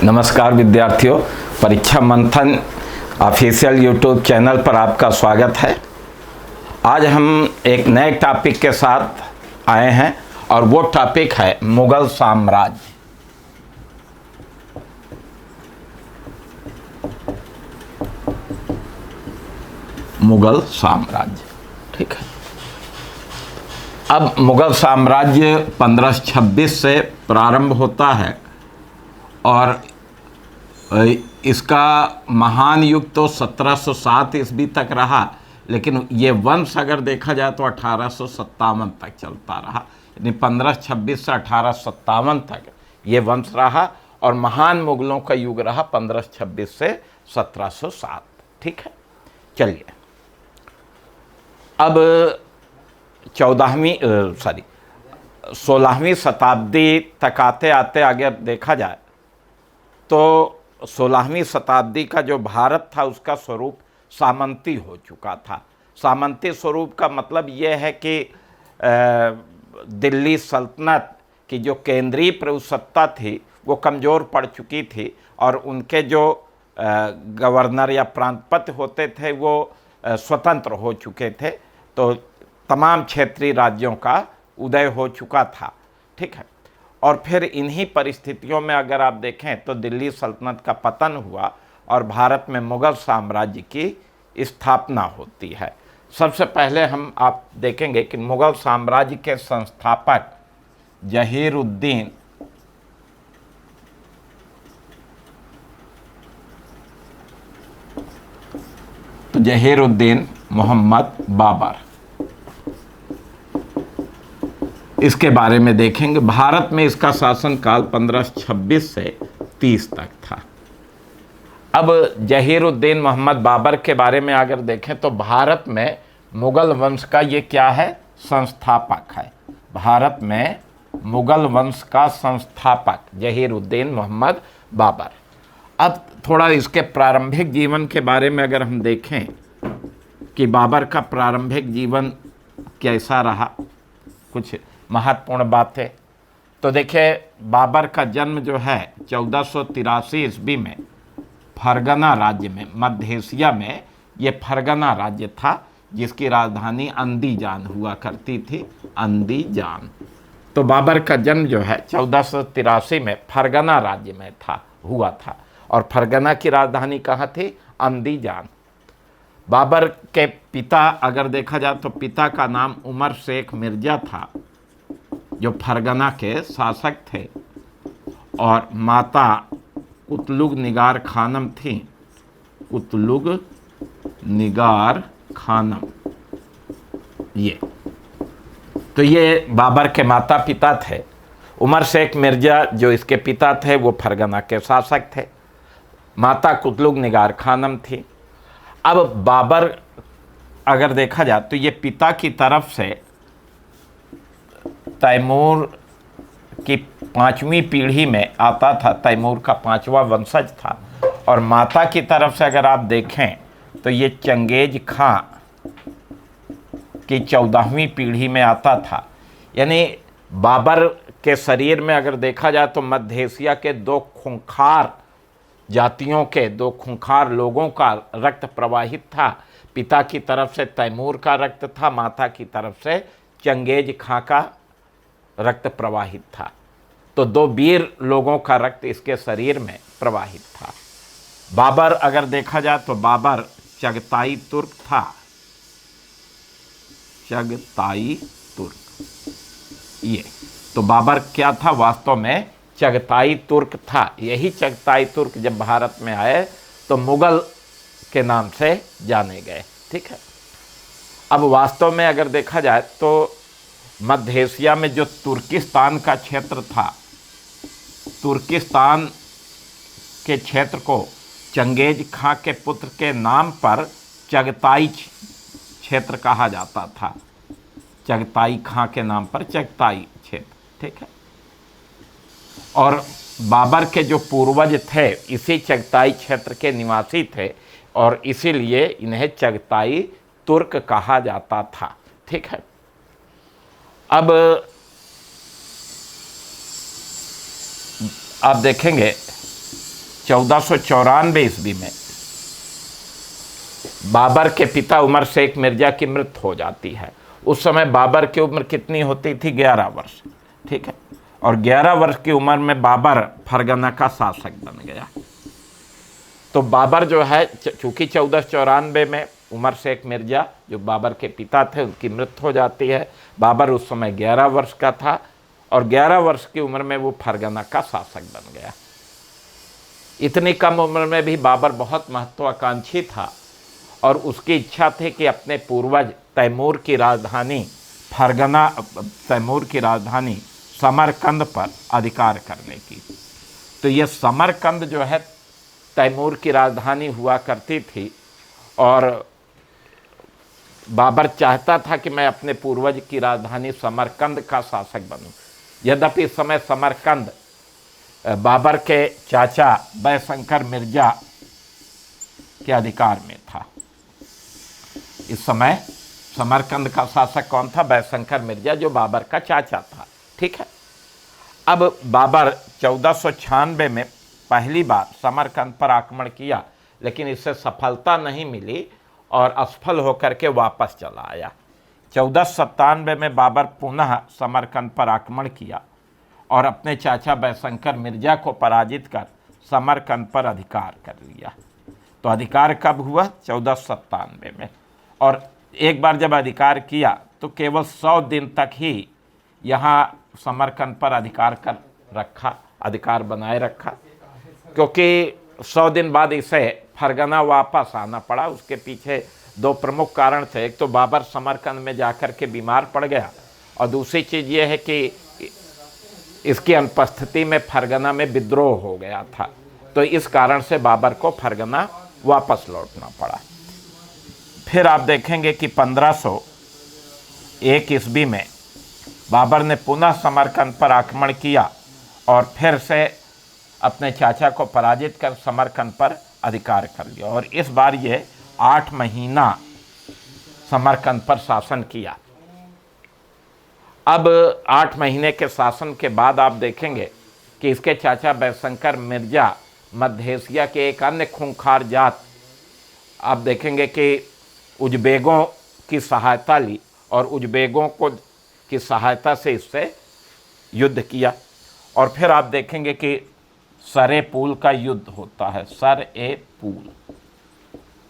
नमस्कार विद्यार्थियों, परीक्षा मंथन ऑफिशियल यूट्यूब चैनल पर आपका स्वागत है। आज हम एक नए टॉपिक के साथ आए हैं और वो टॉपिक है मुगल साम्राज्य। मुगल साम्राज्य, ठीक है। अब मुगल साम्राज्य 1526 से प्रारंभ होता है और इसका महान युग तो 1707 ईस्वी तक रहा, लेकिन ये वंश अगर देखा जाए तो 1857 तक चलता रहा। यानी 1526 से 1857 तक ये वंश रहा और महान मुगलों का युग रहा 1526 से 1707, ठीक है। चलिए, अब 16वीं शताब्दी तक आते आते अगर देखा जाए तो 16वीं शताब्दी का जो भारत था उसका स्वरूप सामंती हो चुका था। सामंती स्वरूप का मतलब ये है कि दिल्ली सल्तनत की जो केंद्रीय प्रभुसत्ता थी वो कमज़ोर पड़ चुकी थी और उनके जो गवर्नर या प्रांतपति होते थे वो स्वतंत्र हो चुके थे। तो तमाम क्षेत्रीय राज्यों का उदय हो चुका था, ठीक है। और फिर इन्हीं परिस्थितियों में अगर आप देखें तो दिल्ली सल्तनत का पतन हुआ और भारत में मुगल साम्राज्य की स्थापना होती है। सबसे पहले आप देखेंगे कि मुगल साम्राज्य के संस्थापक जहीरुद्दीन मोहम्मद बाबर, इसके बारे में देखेंगे। भारत में इसका शासनकाल 1526 से 30 तक था। अब जहीरुद्दीन मोहम्मद बाबर के बारे में अगर देखें तो भारत में मुगल वंश का ये क्या है, संस्थापक है। भारत में मुगल वंश का संस्थापक जहीरुद्दीन मोहम्मद बाबर। अब थोड़ा इसके प्रारंभिक जीवन के बारे में अगर हम देखें कि बाबर का प्रारंभिक जीवन कैसा रहा, कुछ महत्वपूर्ण बात है। तो देखिए, बाबर का जन्म जो है 1483 ईस्वी में फरगना राज्य में, मध्य एशिया में ये फरगना राज्य था जिसकी राजधानी अंदीजान हुआ करती थी, अंदीजान। तो बाबर का जन्म जो है 1483 में फरगना राज्य में हुआ था और फरगना की राजधानी कहाँ थी, अंदीजान। बाबर के पिता अगर देखा जाए तो पिता का नाम उमर शेख मिर्जा था जो फरगना के शासक थे और माता कुतलुग निगार खानम थी, कुतलुग निगार खानम। तो ये बाबर के माता पिता थे। उमर शेख मिर्जा जो इसके पिता थे वो फरगना के शासक थे, माता कुतलुग निगार खानम थी। अब बाबर अगर देखा जाए तो ये पिता की तरफ से तैमूर की 5वीं पीढ़ी में आता था, तैमूर का 5वां वंशज था। और माता की तरफ से अगर आप देखें तो ये चंगेज खां की 14वीं पीढ़ी में आता था। यानी बाबर के शरीर में अगर देखा जाए तो मध्य एशिया के दो खूंखार जातियों के, दो खूंखार लोगों का रक्त प्रवाहित था। पिता की तरफ से तैमूर का रक्त था, माता की तरफ से चंगेज खां का रक्त प्रवाहित था। तो दो वीर लोगों का रक्त इसके शरीर में प्रवाहित था। बाबर अगर देखा जाए तो बाबर चगताई तुर्क था, चगताई तुर्क। ये तो बाबर क्या था, वास्तव में चगताई तुर्क था। यही चगताई तुर्क जब भारत में आए तो मुगल के नाम से जाने गए, ठीक है। अब वास्तव में अगर देखा जाए तो मध्य एशिया में जो तुर्किस्तान का क्षेत्र था, तुर्किस्तान के क्षेत्र को चंगेज खां के पुत्र के नाम पर चगताई क्षेत्र कहा जाता था। चगताई खां के नाम पर चगताई क्षेत्र, ठीक है। और बाबर के जो पूर्वज थे इसी चगताई क्षेत्र के निवासी थे और इसीलिए इन्हें चगताई तुर्क कहा जाता था, ठीक है। अब आप देखेंगे 1494 ईस्वी में बाबर के पिता उमर शेख मिर्जा की मृत्यु हो जाती है। उस समय बाबर की उम्र कितनी होती थी? 11 वर्ष। ठीक है, और 11 वर्ष की उम्र में बाबर फरगना का शासक बन गया। तो बाबर जो है, चूंकि 1494 में उमर शेख मिर्जा जो बाबर के पिता थे उनकी मृत्यु हो जाती है। बाबर उस समय 11 वर्ष का था और 11 वर्ष की उम्र में वो फरगना का शासक बन गया। इतनी कम उम्र में भी बाबर बहुत महत्वाकांक्षी था और उसकी इच्छा थी कि अपने पूर्वज तैमूर की राजधानी समरकंद पर अधिकार करने की। तो ये समरकंद जो है तैमूर की राजधानी हुआ करती थी और बाबर चाहता था कि मैं अपने पूर्वज की राजधानी समरकंद का शासक बनूं। यद्यपि इस समय समरकंद बाबर के चाचा बैशंकर मिर्जा के अधिकार में था। इस समय समरकंद का शासक कौन था? बैशंकर मिर्जा, जो बाबर का चाचा था। ठीक है, अब बाबर 1496 में पहली बार समरकंद पर आक्रमण किया, लेकिन इससे सफलता नहीं मिली और असफल होकर के वापस चला आया। 1497 में बाबर पुनः समरकंद पर आक्रमण किया और अपने चाचा बैशंकर मिर्जा को पराजित कर समरकंद पर अधिकार कर लिया। तो अधिकार कब हुआ? 1497 में। और एक बार जब अधिकार किया तो केवल 100 दिन तक ही यहाँ समरकंद पर अधिकार बनाए रखा, क्योंकि 100 दिन बाद इसे फरगना वापस आना पड़ा। उसके पीछे 2 प्रमुख कारण थे। एक तो बाबर समरकंद में जाकर के बीमार पड़ गया और दूसरी चीज़ ये है कि इसकी अनुपस्थिति में फरगना में विद्रोह हो गया था। तो इस कारण से बाबर को फरगना वापस लौटना पड़ा। फिर आप देखेंगे कि 1501 ईस्वी में बाबर ने पुनः समरकंद पर आक्रमण किया और फिर से अपने चाचा को पराजित कर समरकंद पर अधिकार कर लिया और इस बार ये 8 महीना समरकंद पर शासन किया। अब 8 महीने के शासन के बाद आप देखेंगे कि इसके चाचा बैशंकर मिर्जा मध्य एशिया के एक अन्य खूंखार जात, आप देखेंगे कि उज़्बेकों की सहायता ली और उज़्बेकों की सहायता से इससे युद्ध किया। और फिर आप देखेंगे कि सर-ए-पूल का युद्ध होता है। सर-ए-पूल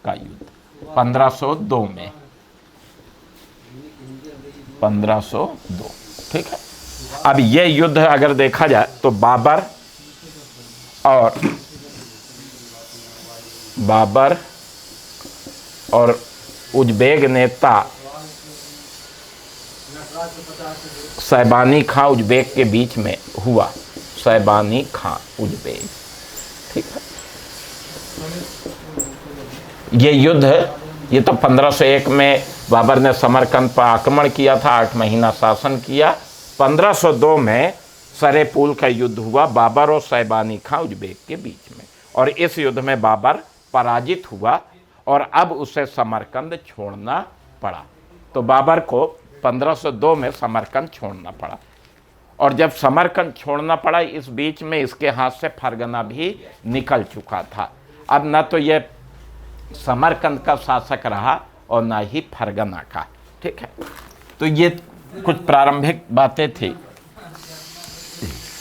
का युद्ध 1502 में, 1502। ठीक है, अब ये युद्ध अगर देखा जाए तो बाबर और उज़्बेक नेता सैबानी खां उज़्बेक के बीच में हुआ। सैबानी खां उज़्बेक, ठीक है। ये युद्ध, ये तो 1501 में बाबर ने समरकंद पर आक्रमण किया था, 8 महीना शासन किया। 1502 में सर-ए-पूल का युद्ध हुआ बाबर और सैबानी खां उज़्बेक के बीच में और इस युद्ध में बाबर पराजित हुआ और अब उसे समरकंद छोड़ना पड़ा। तो बाबर को 1502 में समरकंद छोड़ना पड़ा और जब समरकंद छोड़ना पड़ा, इस बीच में इसके हाथ से फरगना भी निकल चुका था। अब न तो ये समरकंद का शासक रहा और ना ही फरगना का। ठीक है, तो ये कुछ प्रारंभिक बातें थी।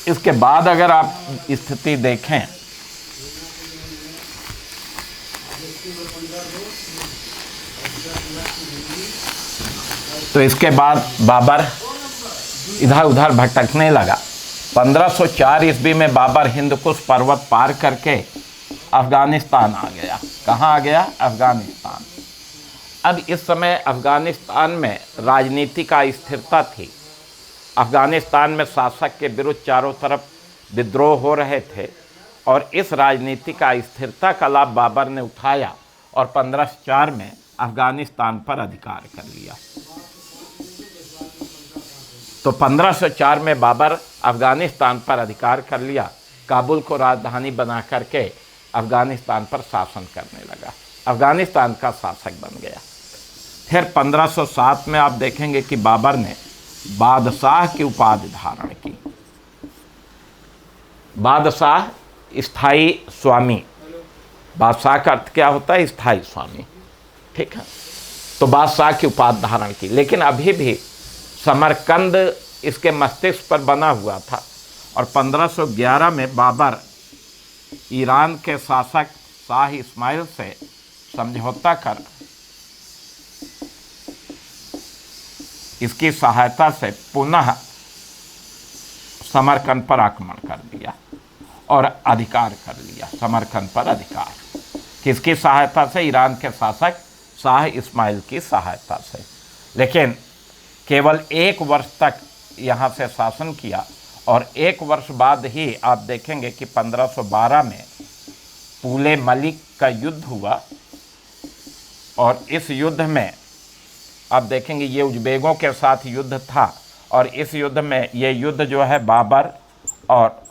इसके बाद अगर आप स्थिति देखें तो इसके बाद बाबर इधर उधर भटकने लगा। 1504 ईस्वी में बाबर हिंदकुश पर्वत पार करके अफगानिस्तान आ गया। कहाँ आ गया? अफगानिस्तान। अब इस समय अफगानिस्तान में राजनीति का स्थिरता थी। अफगानिस्तान में शासक के विरुद्ध चारों तरफ विद्रोह हो रहे थे और इस राजनीति का स्थिरता का लाभ बाबर ने उठाया और 1504 में अफगानिस्तान पर अधिकार कर लिया। तो 1504 में बाबर अफगानिस्तान पर अधिकार कर लिया, काबुल को राजधानी बना करके अफगानिस्तान पर शासन करने लगा, अफगानिस्तान का शासक बन गया। फिर 1507 में आप देखेंगे कि बाबर ने बादशाह की उपाधि धारण की। बादशाह स्थायी स्वामी। बादशाह का अर्थ क्या होता है? स्थायी स्वामी, ठीक है। तो बादशाह की उपाधि धारण की, लेकिन अभी भी समरकंद इसके मस्तिष्क पर बना हुआ था। और 1511 में बाबर ईरान के शासक शाह इस्माइल से समझौता कर इसकी सहायता से पुनः समरकंद पर आक्रमण कर दिया और अधिकार कर लिया। समरकंद पर अधिकार किसकी सहायता से? ईरान के शासक शाह इस्माइल की सहायता से। लेकिन केवल 1 वर्ष तक यहाँ से शासन किया और 1 वर्ष बाद ही आप देखेंगे कि 1512 में पूले मलिक का युद्ध हुआ। और इस युद्ध में आप देखेंगे ये उज़्बेकों के साथ युद्ध था। और इस युद्ध में ये युद्ध जो है बाबर और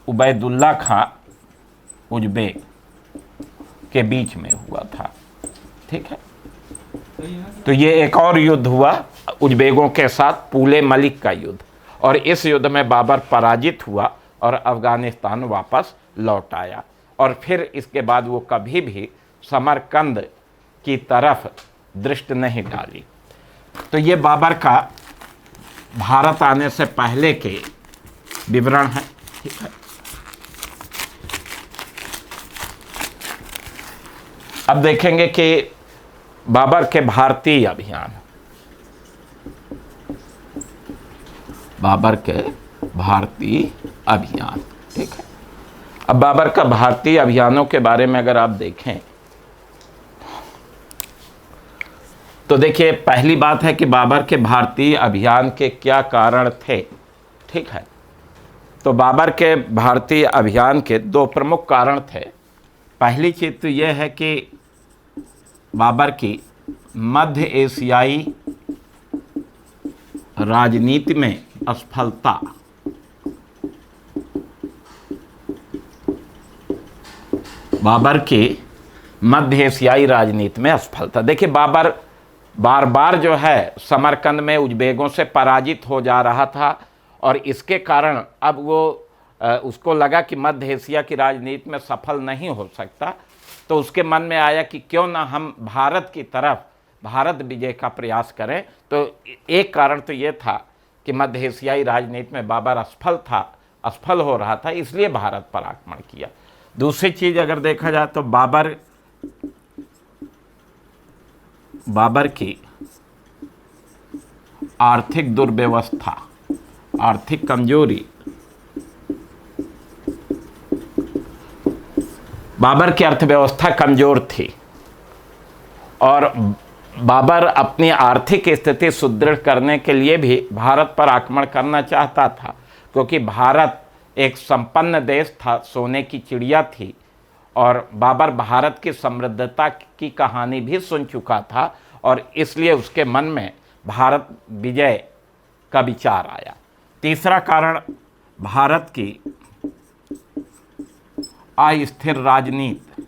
उबैदुल्ला खां उज़्बेक के बीच में हुआ था, ठीक है। तो ये एक और युद्ध हुआ उज़्बेकों के साथ, पूले मलिक का युद्ध। और इस युद्ध में बाबर पराजित हुआ और अफ़गानिस्तान वापस लौट आया। और फिर इसके बाद वो कभी भी समरकंद की तरफ दृष्टि नहीं डाली। तो ये बाबर का भारत आने से पहले के विवरण है, ठीक है। अब देखेंगे कि बाबर के भारतीय अभियान, बाबर के भारतीय अभियान, ठीक है। अब बाबर का भारतीय अभियानों के बारे में अगर आप देखें तो देखिए, पहली बात है कि बाबर के भारतीय अभियान के क्या कारण थे, ठीक है। तो बाबर के भारतीय अभियान के 2 प्रमुख कारण थे। पहली चीज़ तो यह है कि बाबर की मध्य एशियाई राजनीति में असफलता, बाबर की मध्य एशियाई राजनीति में असफलता। देखिए, बाबर बार बार जो है समरकंद में उज़्बेकों से पराजित हो जा रहा था और इसके कारण अब वो उसको लगा कि मध्य एशिया की राजनीति में सफल नहीं हो सकता। तो उसके मन में आया कि क्यों ना हम भारत की तरफ भारत विजय का प्रयास करें। तो एक कारण तो ये था कि मध्य एशियाई राजनीति में बाबर असफल हो रहा था, इसलिए भारत पर आक्रमण किया। दूसरी चीज़ अगर देखा जाए तो बाबर की आर्थिक दुर्व्यवस्था, आर्थिक कमजोरी, बाबर की अर्थव्यवस्था कमजोर थी और बाबर अपनी आर्थिक स्थिति सुदृढ़ करने के लिए भी भारत पर आक्रमण करना चाहता था, क्योंकि भारत एक संपन्न देश था, सोने की चिड़िया थी। और बाबर भारत की समृद्धता की कहानी भी सुन चुका था और इसलिए उसके मन में भारत विजय का विचार आया। तीसरा कारण भारत की अस्थिर राजनीति।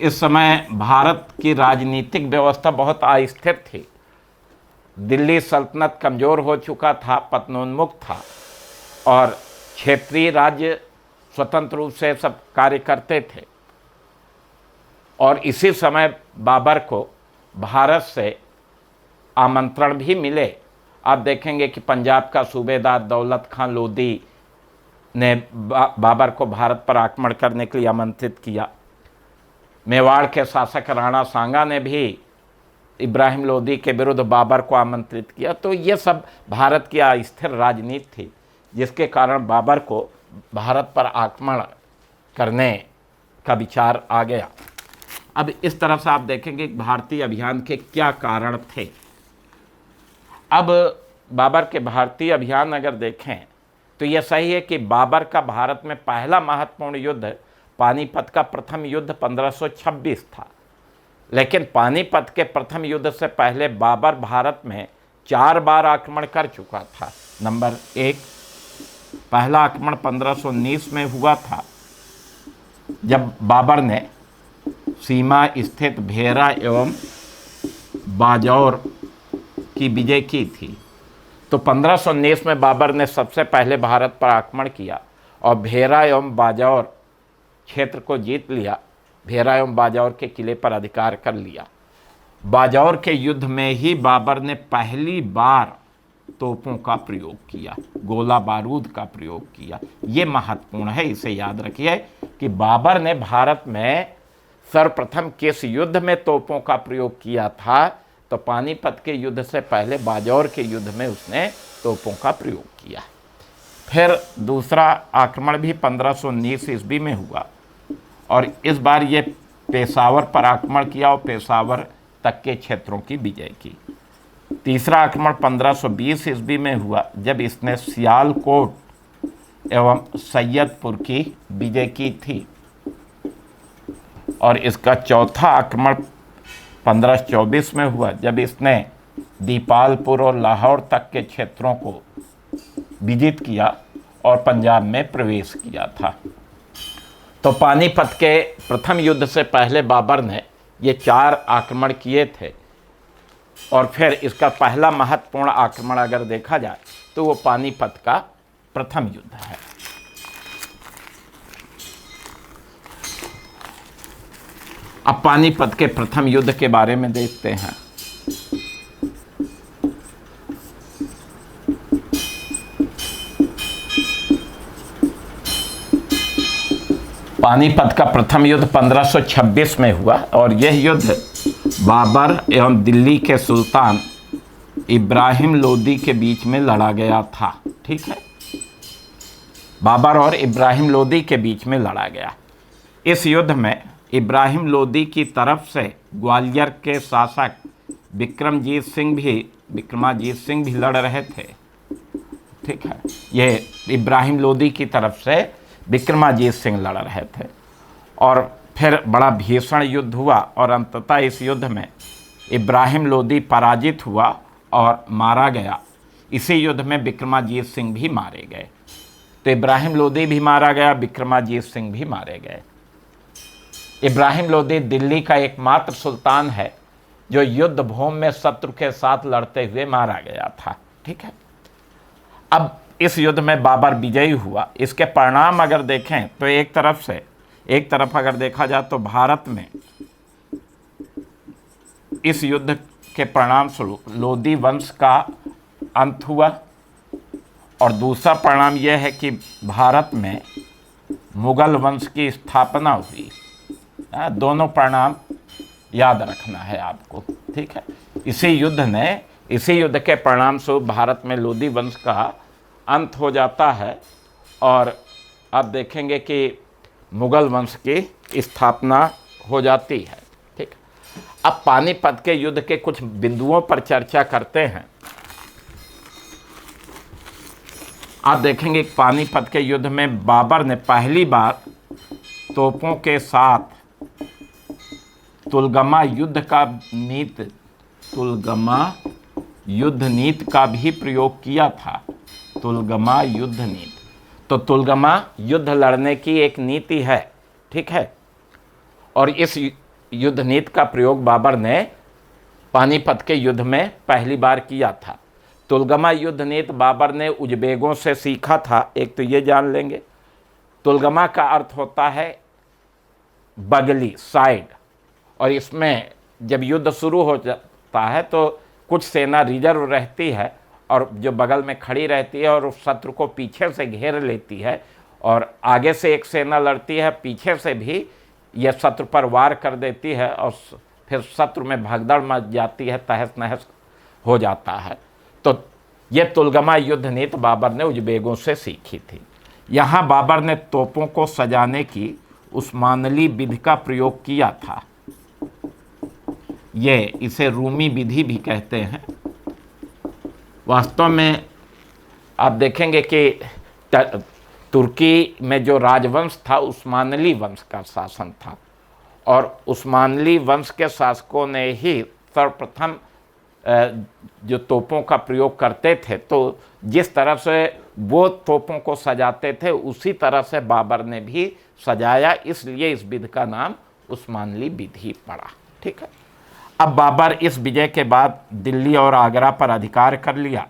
इस समय भारत की राजनीतिक व्यवस्था बहुत अस्थिर थी। दिल्ली सल्तनत कमज़ोर हो चुका था, पतनोन्मुख था और क्षेत्रीय राज्य स्वतंत्र रूप से सब कार्य करते थे। और इसी समय बाबर को भारत से आमंत्रण भी मिले। आप देखेंगे कि पंजाब का सूबेदार दौलत खां लोदी ने बाबर को भारत पर आक्रमण करने के लिए आमंत्रित किया। मेवाड़ के शासक राणा सांगा ने भी इब्राहिम लोदी के विरुद्ध बाबर को आमंत्रित किया। तो ये सब भारत की अस्थिर राजनीति थी, जिसके कारण बाबर को भारत पर आक्रमण करने का विचार आ गया। अब इस तरह से आप देखेंगे कि भारतीय अभियान के क्या कारण थे। अब बाबर के भारतीय अभियान अगर देखें तो यह सही है कि बाबर का भारत में पहला महत्वपूर्ण युद्ध पानीपत का प्रथम युद्ध 1526 था। लेकिन पानीपत के प्रथम युद्ध से पहले बाबर भारत में 4 बार आक्रमण कर चुका था। नंबर 1, पहला आक्रमण 1519 में हुआ था, जब बाबर ने सीमा स्थित भेरा एवं बाजौर की विजय की थी। तो 1519 में बाबर ने सबसे पहले भारत पर आक्रमण किया और भेरा एवं बाजौर क्षेत्र को जीत लिया। भेरा एवं बाजौर के किले पर अधिकार कर लिया। बाजौर के युद्ध में ही बाबर ने पहली बार तोपों का प्रयोग किया, गोला बारूद का प्रयोग किया। ये महत्वपूर्ण है, इसे याद रखिए कि बाबर ने भारत में सर्वप्रथम किस युद्ध में तोपों का प्रयोग किया था। तो पानीपत के युद्ध से पहले बाजौर के युद्ध में उसने तोपों का प्रयोग किया। फिर दूसरा आक्रमण भी 1519 ईस्वी में हुआ और इस बार ये पेशावर पर आक्रमण किया और पेशावर तक के क्षेत्रों की विजय की। तीसरा आक्रमण 1520 ईस्वी में हुआ जब इसने सियालकोट एवं सैयदपुर की विजय की थी। और इसका चौथा आक्रमण 1524 में हुआ जब इसने दीपालपुर और लाहौर तक के क्षेत्रों को विजित किया और पंजाब में प्रवेश किया था। तो पानीपत के प्रथम युद्ध से पहले बाबर ने ये 4 आक्रमण किए थे और फिर इसका पहला महत्वपूर्ण आक्रमण अगर देखा जाए तो वो पानीपत का प्रथम युद्ध है। अब पानीपत के प्रथम युद्ध के बारे में देखते हैं। पानीपत का प्रथम युद्ध 1526 में हुआ और यह युद्ध बाबर एवं दिल्ली के सुल्तान इब्राहिम लोदी के बीच में लड़ा गया था। ठीक है, बाबर और इब्राहिम लोदी के बीच में लड़ा गया। इस युद्ध में इब्राहिम लोदी की तरफ से ग्वालियर के शासक विक्रमाजीत सिंह भी लड़ रहे थे। ठीक है, ये इब्राहिम लोदी की तरफ से विक्रमाजीत सिंह लड़ रहे थे और फिर बड़ा भीषण युद्ध हुआ और अंततः इस युद्ध में इब्राहिम लोदी पराजित हुआ और मारा गया। इसी युद्ध में विक्रमाजीत सिंह भी मारे गए। तो इब्राहिम लोदी भी मारा गया, विक्रमाजीत सिंह भी मारे गए। इब्राहिम लोदी दिल्ली का एकमात्र सुल्तान है जो युद्ध भूमि में शत्रु के साथ लड़ते हुए मारा गया था। ठीक है, अब इस युद्ध में बाबर विजयी हुआ। इसके परिणाम अगर देखें तो एक तरफ अगर देखा जाए तो भारत में इस युद्ध के परिणाम स्वरूप लोदी वंश का अंत हुआ और दूसरा परिणाम यह है कि भारत में मुगल वंश की स्थापना हुई। दोनों परिणाम याद रखना है आपको। ठीक है, इसी युद्ध के परिणाम स्वरूप भारत में लोदी वंश का अंत हो जाता है और आप देखेंगे कि मुगल वंश की स्थापना हो जाती है। ठीक, अब पानीपत के युद्ध के कुछ बिंदुओं पर चर्चा करते हैं। आप देखेंगे पानीपत के युद्ध में बाबर ने पहली बार तोपों के साथ तुलगमा युद्ध नीति का भी प्रयोग किया था। तुलगमा युद्ध नीति, तो तुलगमा युद्ध लड़ने की एक नीति है। ठीक है, और इस युद्ध नीति का प्रयोग बाबर ने पानीपत के युद्ध में पहली बार किया था। तुलगमा युद्ध नीति बाबर ने उज़्बेकों से सीखा था। एक तो ये जान लेंगे, तुलगमा का अर्थ होता है बगली, साइड, और इसमें जब युद्ध शुरू हो जाता है तो कुछ सेना रिजर्व रहती है और जो बगल में खड़ी रहती है और उस शत्रु को पीछे से घेर लेती है और आगे से एक सेना लड़ती है, पीछे से भी यह शत्रु पर वार कर देती है और फिर शत्रु में भगदड़ मच जाती है, तहस नहस हो जाता है। तो ये तुलगमा युद्ध नीति बाबर ने उज़्बेकों से सीखी थी। यहाँ बाबर ने तोपों को सजाने की उस्मानली विधि का प्रयोग किया था। इसे रूमी विधि भी कहते हैं। वास्तव में आप देखेंगे कि तुर्की में जो राजवंश था उस्मानली वंश का शासन था और उस्मानली वंश के शासकों ने ही सर्वप्रथम जो तोपों का प्रयोग करते थे, तो जिस तरह से वो तोपों को सजाते थे उसी तरह से बाबर ने भी सजाया, इसलिए इस विधि का नाम उस्मानली विधि पड़ा। ठीक है, अब बाबर इस विजय के बाद दिल्ली और आगरा पर अधिकार कर लिया।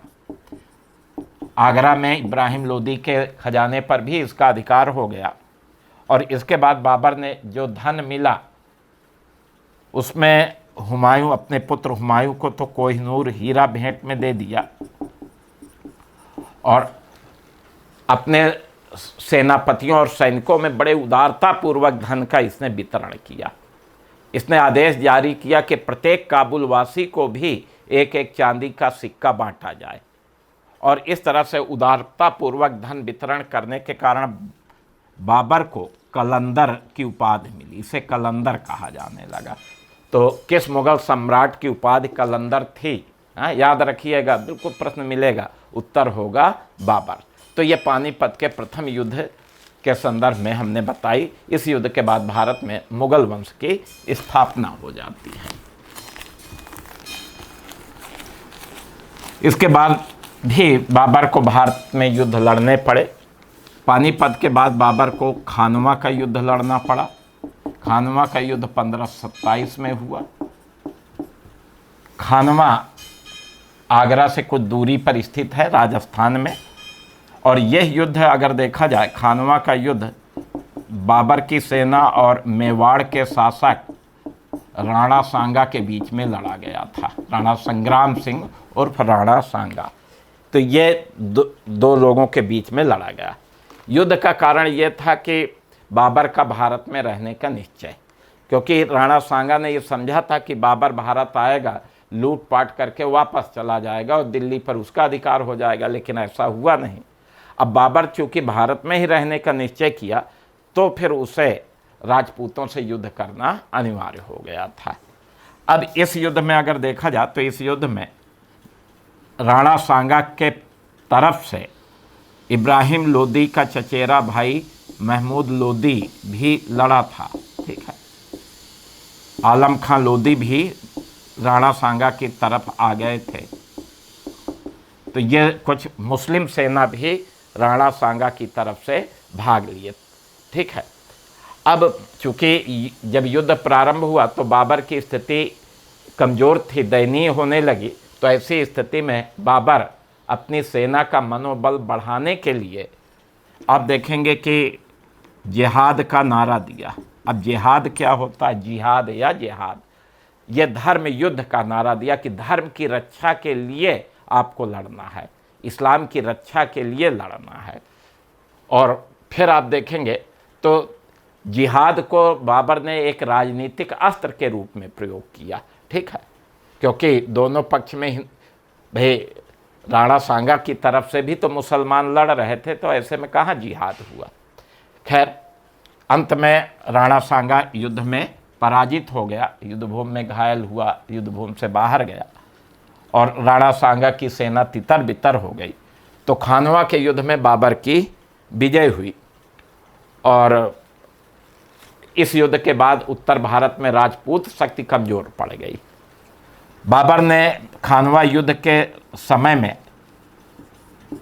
आगरा में इब्राहिम लोदी के खजाने पर भी इसका अधिकार हो गया। और इसके बाद बाबर ने जो धन मिला उसमें हुमायूं, अपने पुत्र हुमायूं को तो कोहिनूर हीरा भेंट में दे दिया और अपने सेनापतियों और सैनिकों में बड़े उदारतापूर्वक धन का इसने वितरण किया। इसने आदेश जारी किया कि प्रत्येक काबुल वासी को भी एक एक चांदी का सिक्का बांटा जाए। और इस तरह से उदारतापूर्वक धन वितरण करने के कारण बाबर को कलंदर की उपाधि मिली। इसे कलंदर कहा जाने लगा। तो किस मुगल सम्राट की उपाधि कलंदर थी? याद रखिएगा, बिल्कुल प्रश्न मिलेगा, उत्तर होगा बाबर। तो ये पानीपत के प्रथम युद्ध के संदर्भ में हमने बताई। इस युद्ध के बाद भारत में मुगल वंश की स्थापना हो जाती है। इसके बाद भी बाबर को भारत में युद्ध लड़ने पड़े। पानीपत के बाद बाबर को खानवा का युद्ध लड़ना पड़ा। खानवा का युद्ध 1527 में हुआ। खानवा आगरा से कुछ दूरी पर स्थित है, राजस्थान में। और यह युद्ध अगर देखा जाए, खानवा का युद्ध बाबर की सेना और मेवाड़ के शासक राणा सांगा के बीच में लड़ा गया था। राणा संग्राम सिंह उर्फ राणा सांगा। तो ये दो लोगों के बीच में लड़ा गया। युद्ध का कारण ये था कि बाबर का भारत में रहने का निश्चय, क्योंकि राणा सांगा ने ये समझा था कि बाबर भारत आएगा, लूटपाट करके वापस चला जाएगा और दिल्ली पर उसका अधिकार हो जाएगा, लेकिन ऐसा हुआ नहीं। अब बाबर चूंकि भारत में ही रहने का निश्चय किया तो फिर उसे राजपूतों से युद्ध करना अनिवार्य हो गया था। अब इस युद्ध में अगर देखा जाए तो इस युद्ध में राणा सांगा के तरफ से इब्राहिम लोदी का चचेरा भाई महमूद लोदी भी लड़ा था। ठीक है, आलम खां लोदी भी राणा सांगा की तरफ आ गए थे। तो ये कुछ मुस्लिम सेना भी राणा सांगा की तरफ से भाग लिए। ठीक है, अब चूंकि जब युद्ध प्रारंभ हुआ तो बाबर की स्थिति कमज़ोर थी, दयनीय होने लगी। तो ऐसी स्थिति में बाबर अपनी सेना का मनोबल बढ़ाने के लिए आप देखेंगे कि जिहाद का नारा दिया। अब जिहाद क्या होता है? जिहाद या जिहाद, यह धर्म युद्ध का नारा दिया कि धर्म की रक्षा के लिए आपको लड़ना है, इस्लाम की रक्षा के लिए लड़ना है। और फिर आप देखेंगे तो जिहाद को बाबर ने एक राजनीतिक अस्त्र के रूप में प्रयोग किया। ठीक है, क्योंकि दोनों पक्ष में भाई राणा सांगा की तरफ से भी तो मुसलमान लड़ रहे थे, तो ऐसे में कहाँ जिहाद हुआ। खैर, अंत में राणा सांगा युद्ध में पराजित हो गया, युद्धभूमि में घायल हुआ, युद्धभूमि से बाहर गया और राणा सांगा की सेना तितर बितर हो गई। तो खानवा के युद्ध में बाबर की विजय हुई और इस युद्ध के बाद उत्तर भारत में राजपूत शक्ति कमजोर पड़ गई। बाबर ने खानवा युद्ध के समय में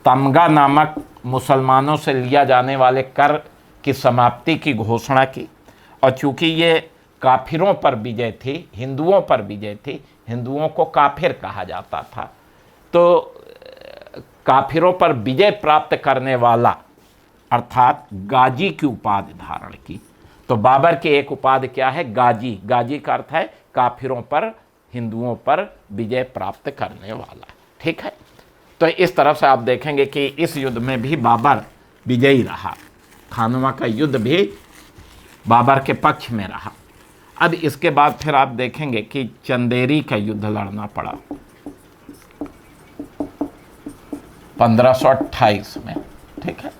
तमगा नामक मुसलमानों से लिया जाने वाले कर की समाप्ति की घोषणा की। और चूंकि ये काफिरों पर विजय थी, हिंदुओं पर विजय थी, हिंदुओं को काफिर कहा जाता था, तो काफिरों पर विजय प्राप्त करने वाला अर्थात गाजी की उपाधि धारण की। तो बाबर की एक उपाधि क्या है? गाजी। गाजी का अर्थ है काफिरों पर, हिंदुओं पर विजय प्राप्त करने वाला। ठीक है, तो इस तरह से आप देखेंगे कि इस युद्ध में भी बाबर विजयी रहा। खानवा का युद्ध भी बाबर के पक्ष में रहा। अब इसके बाद फिर आप देखेंगे कि चंदेरी का युद्ध लड़ना पड़ा 1528 में। ठीक है,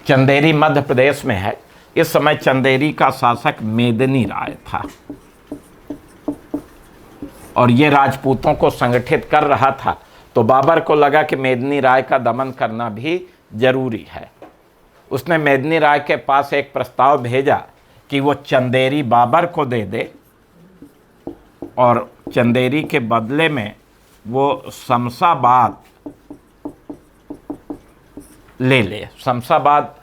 चंदेरी मध्य प्रदेश में है। इस समय चंदेरी का शासक मेदिनी राय था और ये राजपूतों को संगठित कर रहा था। तो बाबर को लगा कि मेदिनी राय का दमन करना भी जरूरी है। उसने मेदिनी राय के पास एक प्रस्ताव भेजा कि वो चंदेरी बाबर को दे दे और चंदेरी के बदले में वो शमशाबाद ले ले। शमशाबाद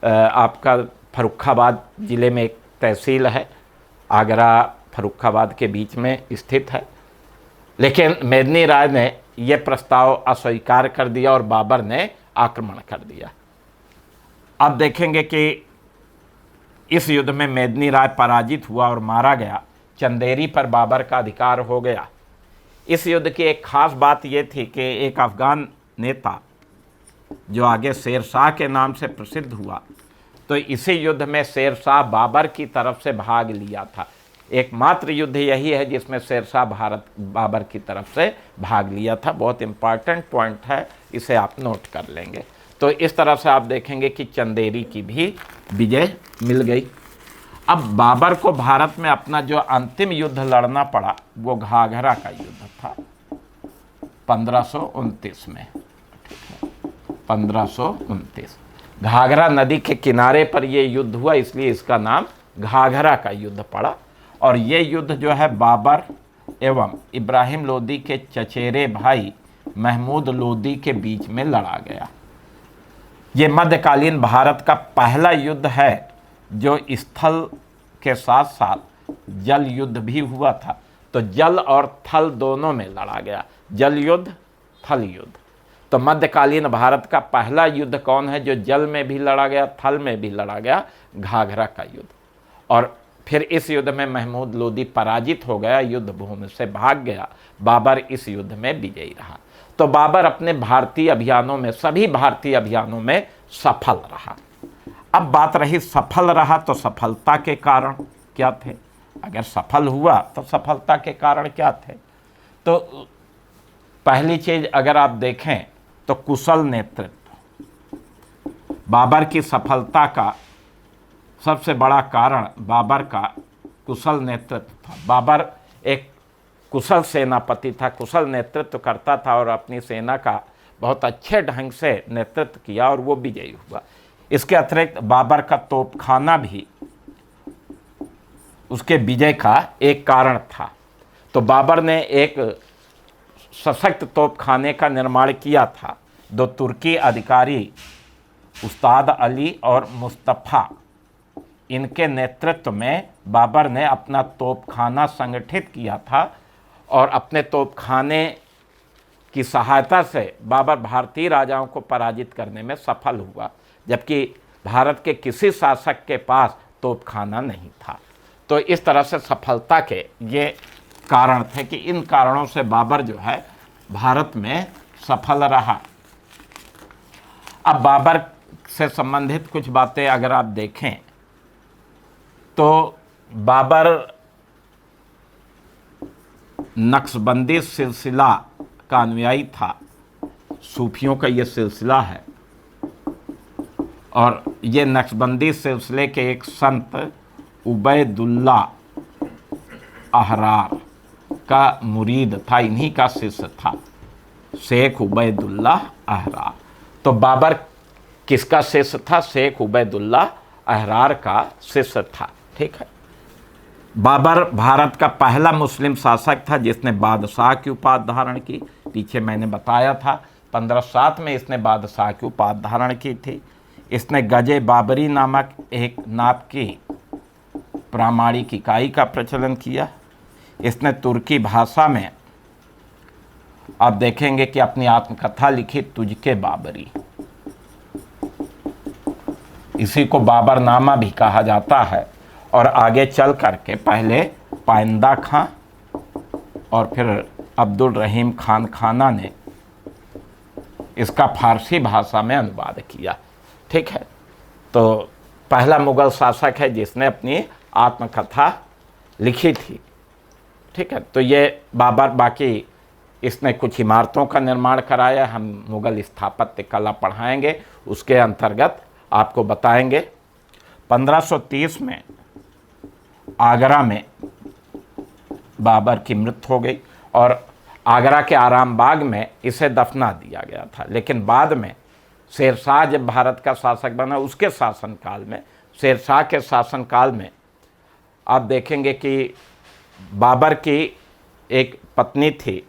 आपका फर्रुखाबाद ज़िले में एक तहसील है, आगरा फर्रुखाबाद के बीच में स्थित है। लेकिन मेदिनी राय ने यह प्रस्ताव अस्वीकार कर दिया और बाबर ने आक्रमण कर दिया। अब देखेंगे कि इस युद्ध में मेदिनी राय पराजित हुआ और मारा गया। चंदेरी पर बाबर का अधिकार हो गया। इस युद्ध की एक खास बात यह थी कि एक अफगान नेता जो आगे शेर शाह के नाम से प्रसिद्ध हुआ, तो इसी युद्ध में शेर शाह बाबर की तरफ से भाग लिया था। एकमात्र युद्ध यही है जिसमें शेर शाह बाबर की तरफ से भाग लिया था। बहुत इंपॉर्टेंट पॉइंट है, इसे आप नोट कर लेंगे। तो इस तरह से आप देखेंगे कि चंदेरी की भी विजय मिल गई। अब बाबर को भारत में अपना जो अंतिम युद्ध लड़ना पड़ा वो घाघरा का युद्ध था 1529 में। 1529 घाघरा नदी के किनारे पर यह युद्ध हुआ, इसलिए इसका नाम घाघरा का युद्ध पड़ा। और ये युद्ध जो है बाबर एवं इब्राहिम लोदी के चचेरे भाई महमूद लोदी के बीच में लड़ा गया। ये मध्यकालीन भारत का पहला युद्ध है जो स्थल के साथ साथ जल युद्ध भी हुआ था। तो जल और थल दोनों में लड़ा गया, जल युद्ध, थल युद्ध। तो मध्यकालीन भारत का पहला युद्ध कौन है जो जल में भी लड़ा गया, थल में भी लड़ा गया? घाघरा का युद्ध। और फिर इस युद्ध में महमूद लोदी पराजित हो गया, युद्ध भूमि से भाग गया। बाबर इस युद्ध में विजयी रहा। तो बाबर अपने भारतीय अभियानों में, सभी भारतीय अभियानों में सफल रहा। अब बात रही सफल रहा तो सफलता के कारण क्या थे? अगर सफल हुआ तो सफलता के कारण क्या थे? तो पहली चीज अगर आप देखें तो कुशल नेतृत्व। बाबर की सफलता का सबसे बड़ा कारण बाबर का कुशल नेतृत्व था। बाबर एक कुशल सेनापति था, कुशल नेतृत्व करता था और अपनी सेना का बहुत अच्छे ढंग से नेतृत्व किया और वो विजयी हुआ। इसके अतिरिक्त बाबर का तोपखाना भी उसके विजय का एक कारण था। तो बाबर ने एक सशक्त तोपखाने का निर्माण किया था। दो तुर्की अधिकारी उस्ताद अली और मुस्तफ़ा, इनके नेतृत्व में बाबर ने अपना तोपखाना संगठित किया था और अपने तोपखाने की सहायता से बाबर भारतीय राजाओं को पराजित करने में सफल हुआ, जबकि भारत के किसी शासक के पास तोपखाना नहीं था। तो इस तरह से सफलता के ये कारण थे कि इन कारणों से बाबर जो है भारत में सफल रहा। अब बाबर से संबंधित कुछ बातें अगर आप देखें तो बाबर नक्शबंदी सिलसिला का अनुयायी था। सूफियों का ये सिलसिला है और ये नक्शबंदी सिलसिले के एक संत उबैदुल्ला अहरार का मुरीद था, इन्हीं का शिष्य था, शेख उबैदुल्ला अहरार। तो बाबर किसका शिष्य था? शेख उबैदुल्ला अहरार का शिष्य था। ठीक है। बाबर भारत का पहला मुस्लिम शासक था जिसने बादशाह की उपाधि धारण की। पीछे मैंने बताया था 1507 में इसने बादशाह की उपाधि धारण की थी। इसने गजे बाबरी नामक एक नाप की प्रामाणिक इकाई का प्रचलन किया। इसने तुर्की भाषा में आप देखेंगे कि अपनी आत्मकथा लिखी, तुझके बाबरी। इसी को बाबरनामा भी कहा जाता है। और आगे चल करके पहले पाइंदा खां और फिर अब्दुल रहीम खान खाना ने इसका फारसी भाषा में अनुवाद किया। ठीक है। तो पहला मुगल शासक है जिसने अपनी आत्मकथा लिखी थी। ठीक है। तो ये बाबर, बाकी इसने कुछ इमारतों का निर्माण कराया। हम मुगल स्थापत्य कला पढ़ाएंगे, उसके अंतर्गत आपको बताएंगे। 1530 में आगरा में बाबर की मृत्यु हो गई और आगरा के आराम बाग में इसे दफना दिया गया था। लेकिन बाद में शेरशाह जब भारत का शासक बना, उसके शासनकाल में, शेरशाह के शासनकाल में आप देखेंगे कि बाबर की एक पत्नी थी,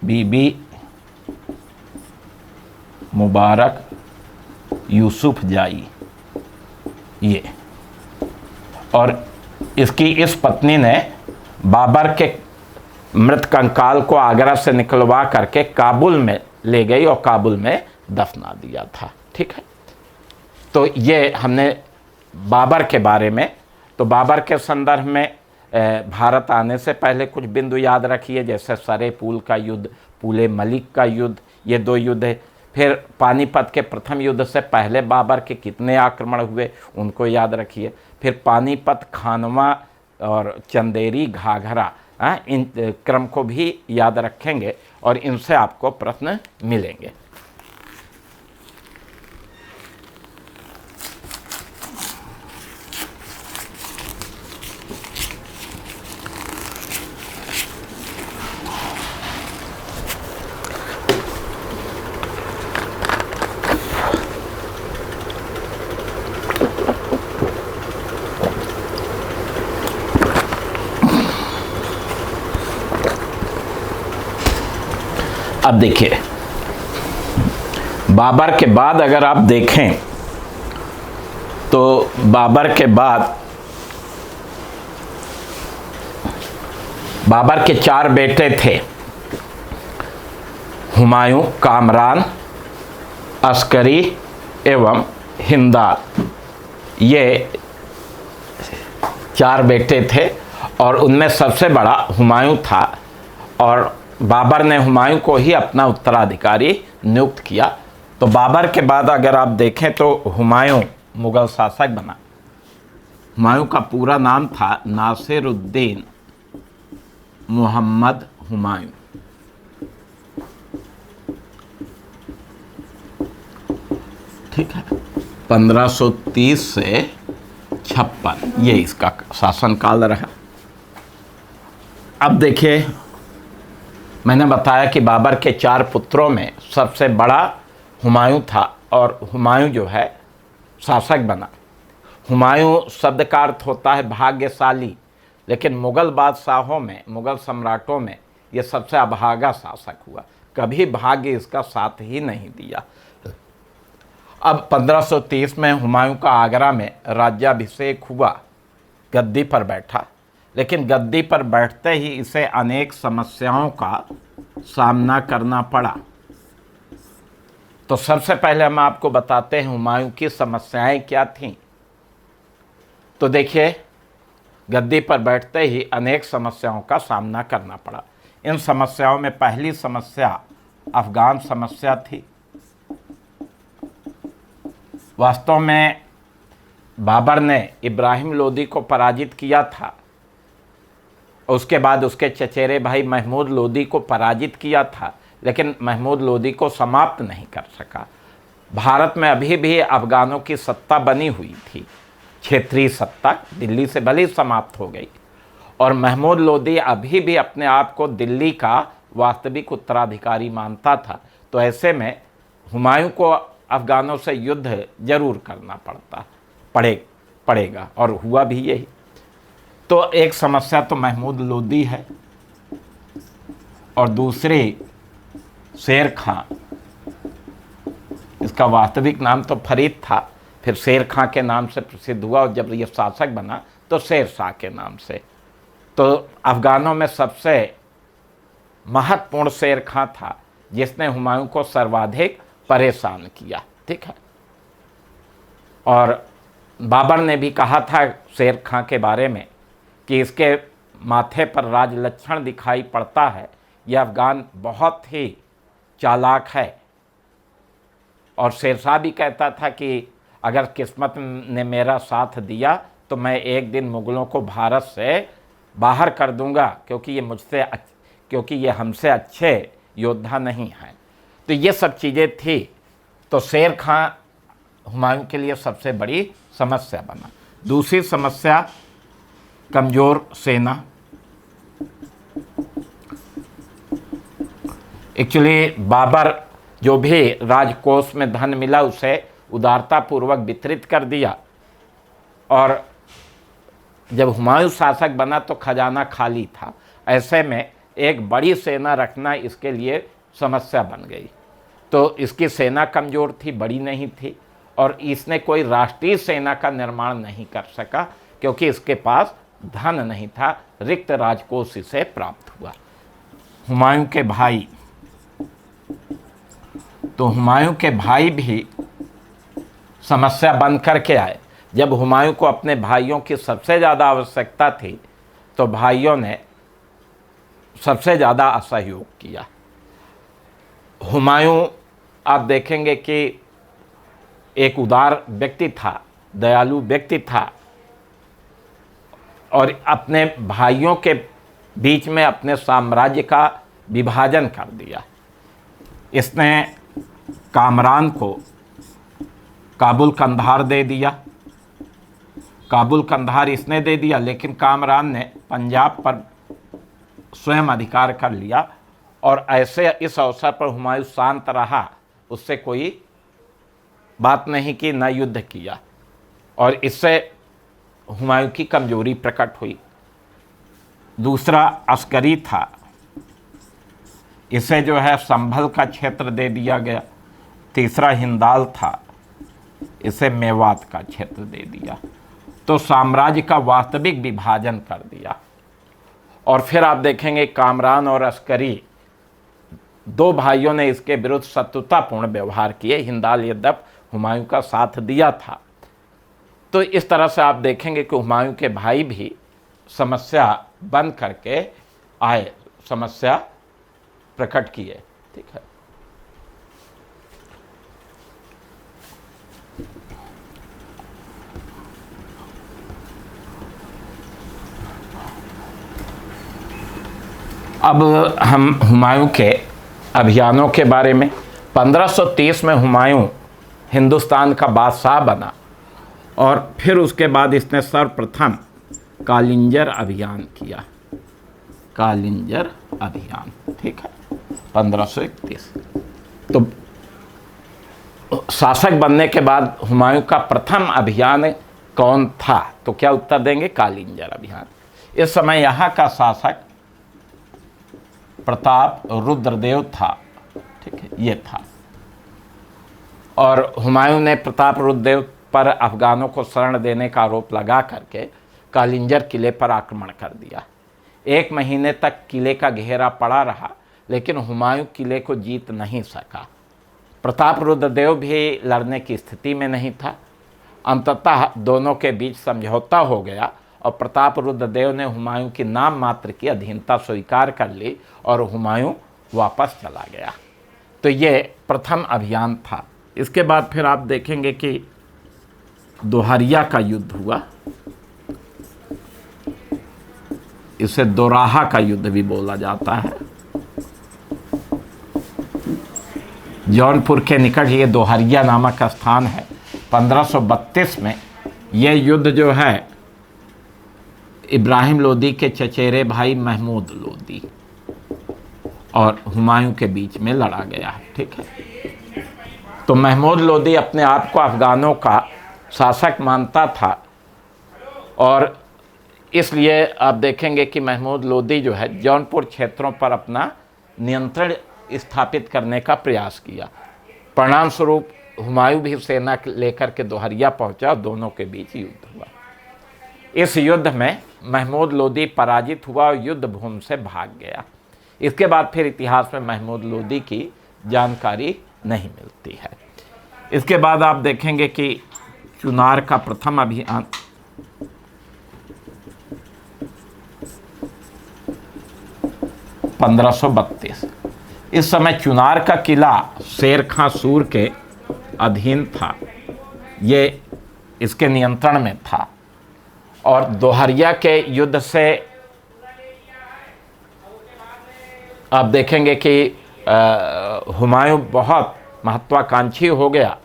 बीबी मुबारक यूसुफ जाई ये, और इसकी इस पत्नी ने बाबर के मृत कंकाल को आगरा से निकलवा करके काबुल में ले गई और काबुल में दफना दिया था। ठीक है, तो ये हमने बाबर के बारे में। तो बाबर के संदर्भ में भारत आने से पहले कुछ बिंदु याद रखिए, जैसे सरे पुल का युद्ध, पुले मलिक का युद्ध, ये 2 युद्ध है। फिर पानीपत के प्रथम युद्ध से पहले बाबर के कितने आक्रमण हुए उनको याद रखिए। फिर पानीपत, खानवा और चंदेरी, घाघरा, इन क्रम को भी याद रखेंगे और इनसे आपको प्रश्न मिलेंगे। अब देखिए, बाबर के बाद अगर आप देखें तो बाबर के बाद बाबर के 4 बेटे थे, हुमायूं, कामरान, अस्करी एवं हिंदाल। ये 4 बेटे थे और उनमें सबसे बड़ा हुमायूं था और बाबर ने हुमायूं को ही अपना उत्तराधिकारी नियुक्त किया। तो बाबर के बाद अगर आप देखें तो हुमायूं मुगल शासक बना। हुमायूं का पूरा नाम था नासिरुद्दीन मोहम्मद हुमायूं। ठीक है, 1530 से 56 ये इसका शासनकाल रहा। अब देखिए, मैंने बताया कि बाबर के 4 पुत्रों में सबसे बड़ा हुमायूं था और हुमायूं जो है शासक बना। हुमायूं शब्द का अर्थ होता है भाग्यशाली, लेकिन मुग़ल बादशाहों में, मुग़ल सम्राटों में ये सबसे अभागा शासक हुआ। कभी भाग्य इसका साथ ही नहीं दिया। अब 1530 में हुमायूं का आगरा में राज्याभिषेक हुआ, गद्दी पर बैठा, लेकिन गद्दी पर बैठते ही इसे अनेक समस्याओं का सामना करना पड़ा। तो सबसे पहले हम आपको बताते हैं हुमायूं की समस्याएं क्या थीं। तो देखिए, गद्दी पर बैठते ही अनेक समस्याओं का सामना करना पड़ा। इन समस्याओं में पहली समस्या अफगान समस्या थी। वास्तव में बाबर ने इब्राहिम लोदी को पराजित किया था, उसके बाद उसके चचेरे भाई महमूद लोदी को पराजित किया था, लेकिन महमूद लोदी को समाप्त नहीं कर सका। भारत में अभी भी अफगानों की सत्ता बनी हुई थी, क्षेत्रीय सत्ता दिल्ली से भले समाप्त हो गई, और महमूद लोदी अभी भी अपने आप को दिल्ली का वास्तविक उत्तराधिकारी मानता था। तो ऐसे में हुमायूं को अफगानों से युद्ध जरूर करना पड़ेगा और हुआ भी यही। तो एक समस्या तो महमूद लोदी है और दूसरी शेर खां। इसका वास्तविक नाम तो फरीद था, फिर शेर खां के नाम से प्रसिद्ध हुआ और जब ये शासक बना तो शेर शाह के नाम से। तो अफगानों में सबसे महत्वपूर्ण शेर खां था, जिसने हुमायूं को सर्वाधिक परेशान किया। ठीक है, और बाबर ने भी कहा था शेर खां के बारे में कि इसके माथे पर राज लक्षण दिखाई पड़ता है, यह अफगान बहुत ही चालाक है। और शेरशाह भी कहता था कि अगर किस्मत ने मेरा साथ दिया तो मैं एक दिन मुग़लों को भारत से बाहर कर दूंगा, क्योंकि ये हमसे अच्छे योद्धा नहीं हैं। तो ये सब चीज़ें थी। तो शेर खां हुमायूं के लिए सबसे बड़ी समस्या बना। दूसरी समस्या कमज़ोर सेना। एक्चुअली बाबर जो भी राजकोष में धन मिला उसे उदारतापूर्वक वितरित कर दिया, और जब हुमायूं शासक बना तो खजाना खाली था। ऐसे में एक बड़ी सेना रखना इसके लिए समस्या बन गई। तो इसकी सेना कमज़ोर थी, बड़ी नहीं थी, और इसने कोई राष्ट्रीय सेना का निर्माण नहीं कर सका क्योंकि इसके पास धन नहीं था, रिक्त राजकोष इसे प्राप्त हुआ। हुमायूं के भाई, तो हुमायूं के भाई भी समस्या बन करके आए। जब हुमायूं को अपने भाइयों की सबसे ज़्यादा आवश्यकता थी तो भाइयों ने सबसे ज़्यादा असहयोग किया। हुमायूं आप देखेंगे कि एक उदार व्यक्ति था, दयालु व्यक्ति था, और अपने भाइयों के बीच में अपने साम्राज्य का विभाजन कर दिया। इसने कामरान को काबुल कंधार दे दिया, काबुल कंधार इसने दे दिया, लेकिन कामरान ने पंजाब पर स्वयं अधिकार कर लिया। और ऐसे इस अवसर पर हुमायूं शांत रहा, उससे कोई बात नहीं की, न युद्ध किया, और इससे हुमायूं की कमजोरी प्रकट हुई। दूसरा अस्करी था, इसे जो है संभल का क्षेत्र दे दिया गया। तीसरा हिंदाल था, इसे मेवात का क्षेत्र दे दिया। तो साम्राज्य का वास्तविक विभाजन कर दिया। और फिर आप देखेंगे कामरान और अस्करी दो भाइयों ने इसके विरुद्ध शत्रुतापूर्ण व्यवहार किए। हिंदाल यद्यप हुमायूं का साथ दिया था। तो इस तरह से आप देखेंगे कि हुमायूं के भाई भी समस्या बन करके आए, समस्या प्रकट किए। ठीक है। अब हम हुमायूं के अभियानों के बारे में। 1530 में हुमायूं हिंदुस्तान का बादशाह बना, और फिर उसके बाद इसने सर्वप्रथम कालिंजर अभियान किया। कालिंजर अभियान, ठीक है, 1531। तो शासक बनने के बाद हुमायूं का प्रथम अभियान कौन था? तो क्या उत्तर देंगे? कालिंजर अभियान। इस समय यहाँ का शासक प्रताप रुद्रदेव था। ठीक है, ये था। और हुमायूं ने प्रताप रुद्रदेव पर अफगानों को शरण देने का आरोप लगा करके कालिंजर किले पर आक्रमण कर दिया। 1 महीने तक किले का घेरा पड़ा रहा, लेकिन हुमायूं किले को जीत नहीं सका। प्रताप रुद्रदेव भी लड़ने की स्थिति में नहीं था। अंततः दोनों के बीच समझौता हो गया, और प्रताप रुद्रदेव ने हुमायूं की नाम मात्र की अधीनता स्वीकार कर ली, और हुमायूं वापस चला गया। तो ये प्रथम अभियान था। इसके बाद फिर आप देखेंगे कि दोहरिया का युद्ध हुआ। इसे दोराहा का युद्ध भी बोला जाता है। जौनपुर के निकट ये दोहरिया नामक स्थान है। 1532 में यह युद्ध जो है इब्राहिम लोदी के चचेरे भाई महमूद लोदी और हुमायूं के बीच में लड़ा गया है। ठीक है। तो महमूद लोदी अपने आप को अफगानों का शासक मानता था, और इसलिए आप देखेंगे कि महमूद लोदी जो है जौनपुर क्षेत्रों पर अपना नियंत्रण स्थापित करने का प्रयास किया। परिणाम स्वरूप हुमायूं भी सेना लेकर के दोहरिया पहुंचा, और दोनों के बीच युद्ध हुआ। इस युद्ध में महमूद लोदी पराजित हुआ और युद्ध भूमि से भाग गया। इसके बाद फिर इतिहास में महमूद लोदी की जानकारी नहीं मिलती है। इसके बाद आप देखेंगे कि चुनार का प्रथम अभियान 1532। इस समय चुनार का किला शेर खां सूर के अधीन था, ये इसके नियंत्रण में था। और दोहरिया के युद्ध से आप देखेंगे कि हुमायूं बहुत महत्वाकांक्षी हो गया,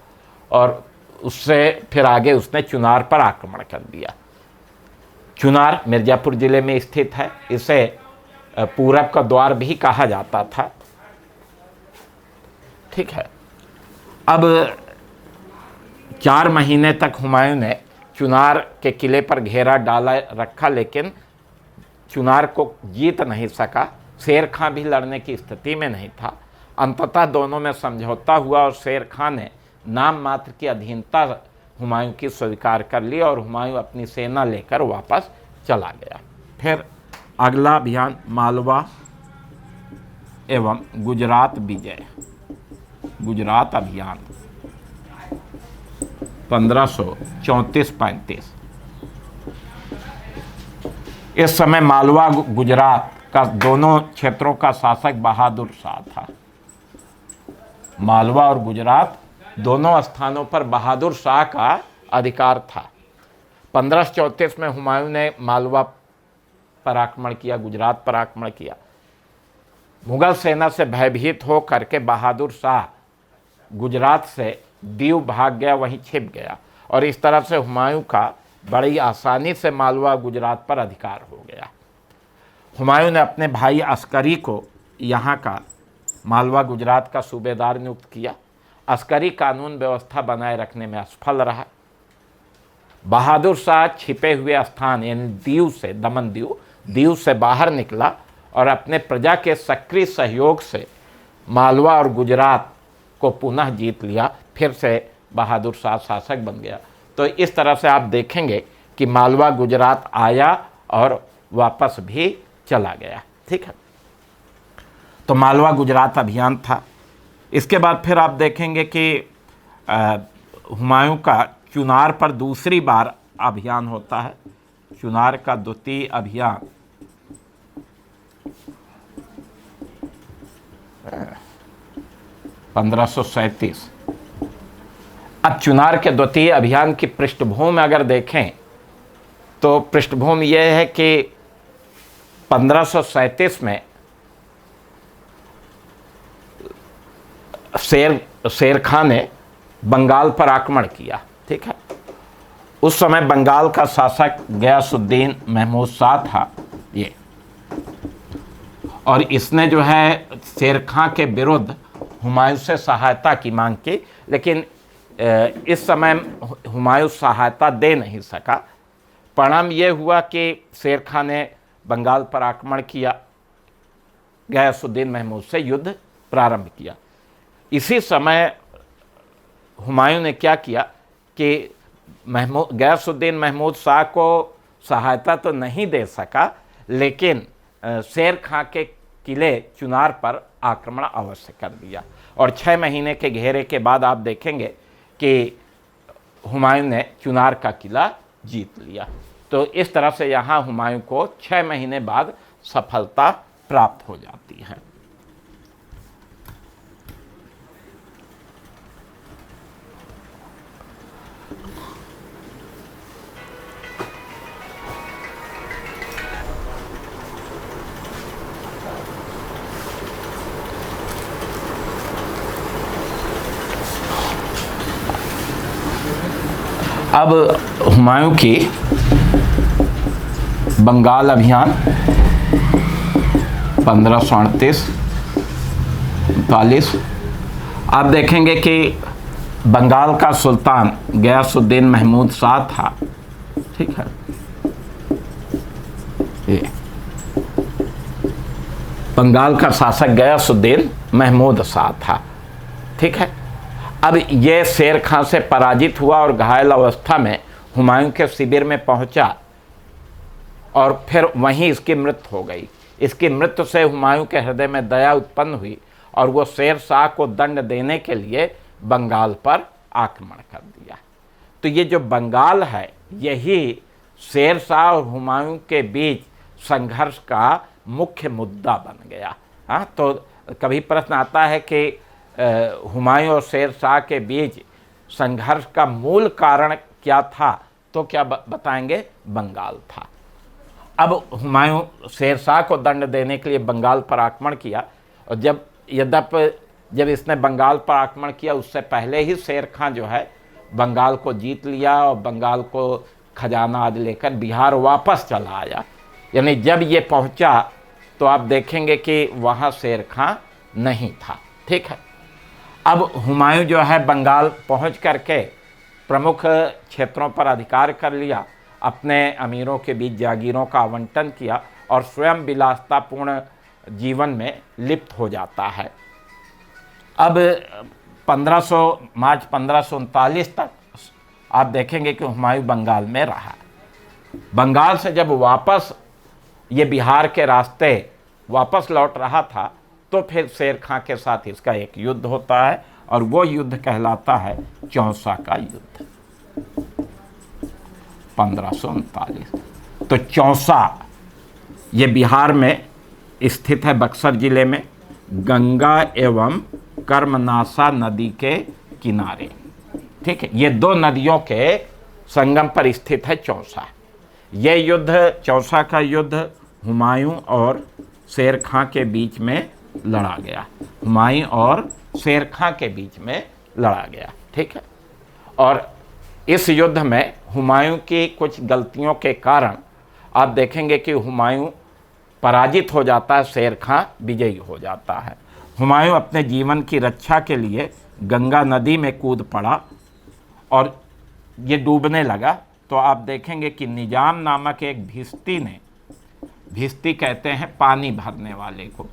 और उससे फिर आगे उसने चुनार पर आक्रमण कर दिया। चुनार मिर्ज़ापुर ज़िले में स्थित है। इसे पूरब का द्वार भी कहा जाता था। ठीक है। अब 4 महीने तक हुमायूं ने चुनार के किले पर घेरा डाला रखा, लेकिन चुनार को जीत नहीं सका। शेर खां भी लड़ने की स्थिति में नहीं था। अंततः दोनों में समझौता हुआ, और शेर खां ने नाम मात्र की अधीनता हुमायूं की स्वीकार कर ली, और हुमायूं अपनी सेना लेकर वापस चला गया। फिर अगला अभियान मालवा एवं गुजरात विजय, गुजरात अभियान 1534-35। इस समय मालवा गुजरात का दोनों क्षेत्रों का शासक बहादुर शाह था। मालवा और गुजरात दोनों स्थानों पर बहादुर शाह का अधिकार था। 1534 में हुमायूं ने मालवा पर आक्रमण किया, गुजरात पर आक्रमण किया। मुगल सेना से भयभीत हो करके बहादुर शाह गुजरात से दीव भाग गया, वहीं छिप गया, और इस तरह से हुमायूं का बड़ी आसानी से मालवा गुजरात पर अधिकार हो गया। हुमायूं ने अपने भाई अस्करी को यहाँ का मालवा गुजरात का सूबेदार नियुक्त किया। अस्करी कानून व्यवस्था बनाए रखने में असफल रहा। बहादुर शाह छिपे हुए स्थान यानी दीव से, दमन दीव से बाहर निकला और अपने प्रजा के सक्रिय सहयोग से मालवा और गुजरात को पुनः जीत लिया। फिर से बहादुर शाह शासक बन गया। तो इस तरह से आप देखेंगे कि मालवा गुजरात आया और वापस भी चला गया। ठीक है, तो मालवा गुजरात अभियान था। इसके बाद फिर आप देखेंगे कि हुमायूं का चुनार पर दूसरी बार अभियान होता है। चुनार का द्वितीय अभियान 1537। अब चुनार के द्वितीय अभियान की पृष्ठभूमि अगर देखें तो पृष्ठभूमि यह है कि 1537 में शेर खां ने बंगाल पर आक्रमण किया। ठीक है, उस समय बंगाल का शासक गयासुद्दीन महमूद शाह था ये, और इसने जो है शेर खां के विरुद्ध हुमायूं से सहायता की मांग की, लेकिन इस समय हुमायूं सहायता दे नहीं सका। परिणाम ये हुआ कि शेर खां ने बंगाल पर आक्रमण किया, गयासुद्दीन महमूद से युद्ध प्रारंभ किया। इसी समय हुमायूं ने क्या किया कि गयासुद्दीन महमूद शाह को सहायता तो नहीं दे सका, लेकिन शेर खां के किले चुनार पर आक्रमण अवश्य कर दिया, और 6 महीने के घेरे के बाद आप देखेंगे कि हुमायूं ने चुनार का किला जीत लिया। तो इस तरह से यहाँ हुमायूं को 6 महीने बाद सफलता प्राप्त हो जाती है। अब हुमायूं की बंगाल अभियान 1538-39। आप देखेंगे कि बंगाल का सुल्तान गयासुद्दीन महमूद शाह था। ठीक है, ये बंगाल का शासक गयासुद्दीन महमूद शाह था। ठीक है, अब ये शेर खां से पराजित हुआ और घायल अवस्था में हुमायूं के शिविर में पहुंचा, और फिर वहीं इसकी मृत्यु हो गई। इसकी मृत्यु से हुमायूं के हृदय में दया उत्पन्न हुई और वो शेर शाह को दंड देने के लिए बंगाल पर आक्रमण कर दिया। तो ये जो बंगाल है, यही शेर शाह और हुमायूं के बीच संघर्ष का मुख्य मुद्दा बन गया। हाँ, तो कभी प्रश्न आता है कि हुमायूं और शेर शाह के बीच संघर्ष का मूल कारण क्या था, तो क्या बताएंगे? बंगाल था। अब हुमायूं शेर शाह को दंड देने के लिए बंगाल पर आक्रमण किया, और जब इसने बंगाल पर आक्रमण किया उससे पहले ही शेर खां जो है बंगाल को जीत लिया और बंगाल को खजाना आज लेकर बिहार वापस चला आया। यानी जब ये पहुंचा तो आप देखेंगे कि वहाँ शेर खां नहीं था। ठीक है, अब हुमायूं जो है बंगाल पहुंच करके प्रमुख क्षेत्रों पर अधिकार कर लिया, अपने अमीरों के बीच जागीरों का आवंटन किया और स्वयं विलासतापूर्ण जीवन में लिप्त हो जाता है। अब मार्च 1539 तक आप देखेंगे कि हुमायूं बंगाल में रहा। बंगाल से जब वापस ये बिहार के रास्ते वापस लौट रहा था तो फिर शेर खां के साथ इसका एक युद्ध होता है और वो युद्ध कहलाता है चौसा का युद्ध, 1539। तो चौसा ये बिहार में स्थित है, बक्सर जिले में, गंगा एवं कर्मनाशा नदी के किनारे। ठीक है, ये दो नदियों के संगम पर स्थित है चौसा। ये युद्ध, चौसा का युद्ध हुमायूं और शेर खां के बीच में लड़ा गया, हुमायूं और शेर खां के बीच में लड़ा गया। ठीक है, और इस युद्ध में हुमायूं की कुछ गलतियों के कारण आप देखेंगे कि हुमायूं पराजित हो जाता है, शेर खां विजयी हो जाता है। हुमायूं अपने जीवन की रक्षा के लिए गंगा नदी में कूद पड़ा और ये डूबने लगा। तो आप देखेंगे कि निजाम नामक एक भिस्ती ने, भिस्ती कहते हैं पानी भरने वाले को,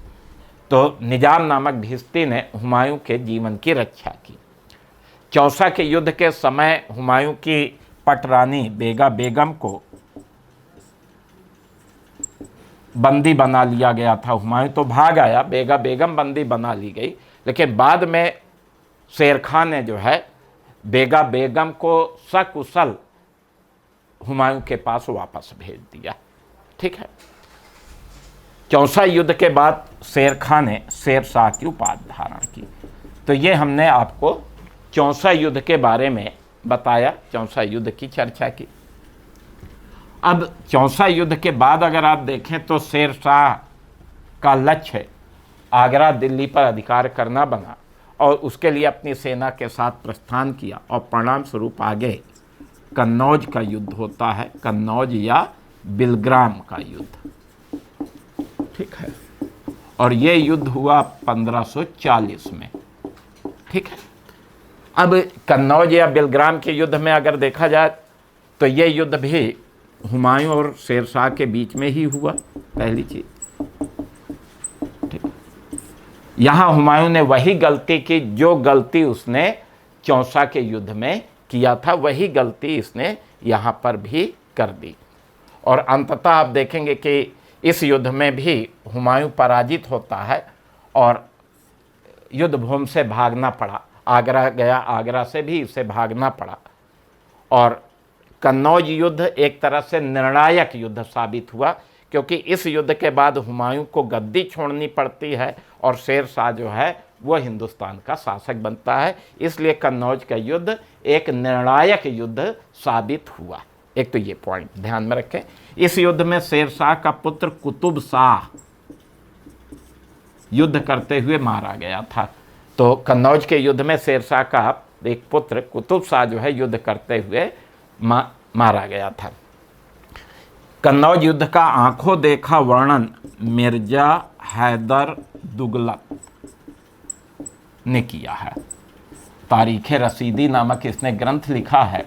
तो निजाम नामक भिस्ती ने हुमायूं के जीवन की रक्षा की। चौसा के युद्ध के समय हुमायूं की पटरानी बेगा बेगम को बंदी बना लिया गया था। हुमायूं तो भाग आया, बेगा बेगम बंदी बना ली गई, लेकिन बाद में शेर खां ने जो है बेगा बेगम को सकुशल हुमायूं के पास वापस भेज दिया। ठीक है, चौसा युद्ध के बाद शेर खां ने शेरशाह की उपाधि धारण की। तो ये हमने आपको चौसा युद्ध के बारे में बताया, चौसा युद्ध की चर्चा की। अब चौसा युद्ध के बाद अगर आप देखें तो शेरशाह का लक्ष्य आगरा दिल्ली पर अधिकार करना बना और उसके लिए अपनी सेना के साथ प्रस्थान किया और परिणाम स्वरूप आगे कन्नौज का युद्ध होता है, कन्नौज या बिलग्राम का युद्ध। ठीक है, और ये युद्ध हुआ 1540 में। ठीक है, अब कन्नौज या बिलग्राम के युद्ध में अगर देखा जाए तो ये युद्ध भी हुमायूं और शेरशाह के बीच में ही हुआ, पहली चीज। ठीक, यहाँ हुमायूं ने वही गलती की जो गलती उसने चौसा के युद्ध में किया था, वही गलती इसने यहाँ पर भी कर दी। और अंततः आप देखेंगे कि इस युद्ध में भी हुमायूं पराजित होता है और युद्ध भूमि से भागना पड़ा, आगरा गया, आगरा से भी इसे भागना पड़ा। और कन्नौज युद्ध एक तरह से निर्णायक युद्ध साबित हुआ, क्योंकि इस युद्ध के बाद हुमायूं को गद्दी छोड़नी पड़ती है और शेरशाह जो है वो हिंदुस्तान का शासक बनता है। इसलिए कन्नौज का युद्ध एक निर्णायक युद्ध साबित हुआ। एक तो ये पॉइंट ध्यान में रखें। इस युद्ध में शेरशाह का पुत्र कुतुब शाह युद्ध करते हुए मारा गया था। तो कन्नौज के युद्ध में शेरशाह का एक पुत्र कुतुब शाह जो है युद्ध करते हुए मारा गया था। कन्नौज युद्ध का आंखों देखा वर्णन मिर्जा हैदर दुगलत ने किया है। तारीख़ रसीदी नामक इसने ग्रंथ लिखा है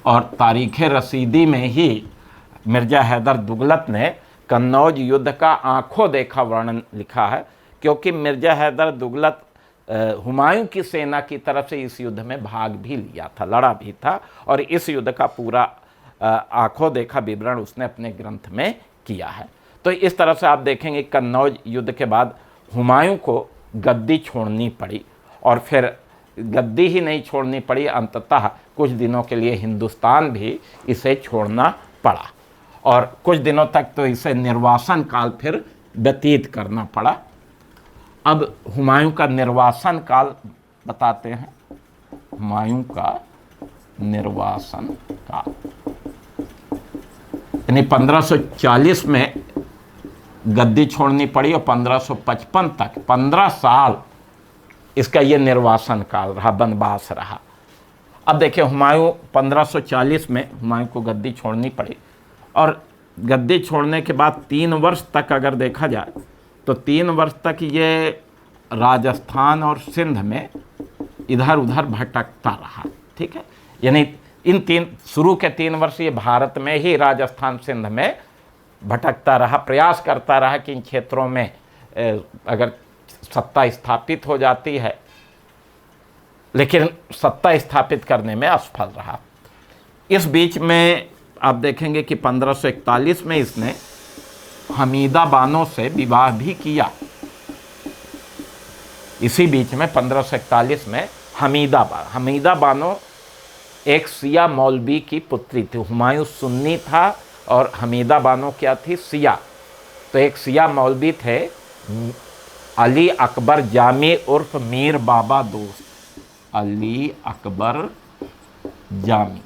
और तारीख़ रसीदी में ही मिर्जा हैदर दुगलत ने कन्नौज युद्ध का आंखों देखा वर्णन लिखा है, क्योंकि मिर्जा हैदर दुगलत हुमायूं की सेना की तरफ से इस युद्ध में भाग भी लिया था, लड़ा भी था, और इस युद्ध का पूरा आंखों देखा विवरण उसने अपने ग्रंथ में किया है। तो इस तरह से आप देखेंगे कन्नौज युद्ध के बाद हुमायूं को गद्दी छोड़नी पड़ी, और फिर गद्दी ही नहीं छोड़नी पड़ी, अंततः कुछ दिनों के लिए हिंदुस्तान भी इसे छोड़ना पड़ा, और कुछ दिनों तक तो इसे निर्वासन काल फिर व्यतीत करना पड़ा। अब हुमायूं का निर्वासन काल बताते हैं। हुमायूं का निर्वासन काल यानी 1540 में गद्दी छोड़नी पड़ी और 1555 तक 15 साल इसका ये निर्वासन काल रहा, वनवास रहा। अब देखिए हुमायूं 1540 में हुमायूं को गद्दी छोड़नी पड़ी, और गद्दी छोड़ने के बाद 3 वर्ष तक अगर देखा जाए तो 3 वर्ष तक ये राजस्थान और सिंध में इधर उधर भटकता रहा। ठीक है, यानी शुरू के 3 वर्ष ये भारत में ही राजस्थान सिंध में भटकता रहा, प्रयास करता रहा कि इन क्षेत्रों में अगर सत्ता स्थापित हो जाती है, लेकिन सत्ता स्थापित करने में असफल रहा। इस बीच में आप देखेंगे कि 1541 में इसने हमीदा बानो से विवाह भी किया, इसी बीच में 1541 में हमीदा बानो एक सिया मौलवी की पुत्री थी। हुमायूं सुन्नी था और हमीदा बानो क्या थी, सिया। तो एक सिया मौलवी थे अली अकबर जामी उर्फ मीर बाबा दोस्त, अली अकबर जामी,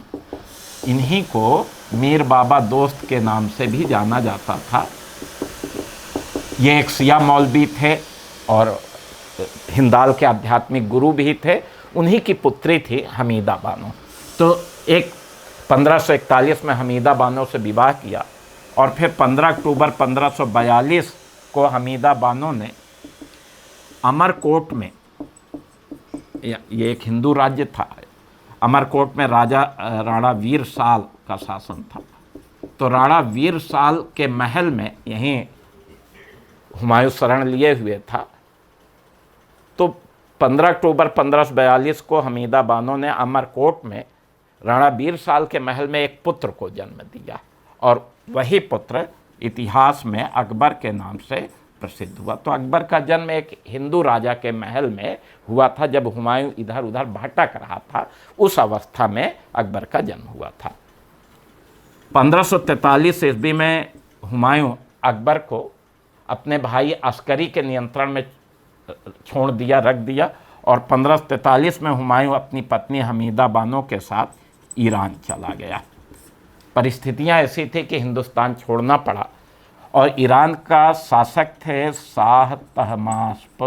इन्हीं को मीर बाबा दोस्त के नाम से भी जाना जाता था। ये एक सिया मौलवी थे और हिंदाल के आध्यात्मिक गुरु भी थे। उन्हीं की पुत्री थी हमीदा बानो। तो एक 1541 में हमीदा बानो से विवाह किया और फिर 15 अक्टूबर 1542 को हमीदा बानो ने अमरकोट में, ये एक हिंदू राज्य था, अमरकोट में राणा वीर साल का शासन था। तो राणा वीर साल के महल में यहीं हुमायूं शरण लिए हुए था। तो 15 अक्टूबर 1542 को हमीदा बानो ने अमरकोट में राणा वीर साल के महल में एक पुत्र को जन्म दिया और वही पुत्र इतिहास में अकबर के नाम से प्रसिद्ध हुआ। तो अकबर का जन्म एक हिंदू राजा के महल में हुआ था। जब हुमायूं इधर उधर भटक रहा था, उस अवस्था में अकबर का जन्म हुआ था। 1543 ईस्वी में हुमायूं अकबर को अपने भाई अस्करी के नियंत्रण में छोड़ दिया, रख दिया और 1543 में हुमायूं अपनी पत्नी हमीदा बानो के साथ ईरान चला गया। परिस्थितियां ऐसी थी कि हिंदुस्तान छोड़ना पड़ा और ईरान का शासक थे शाह तहमास्प।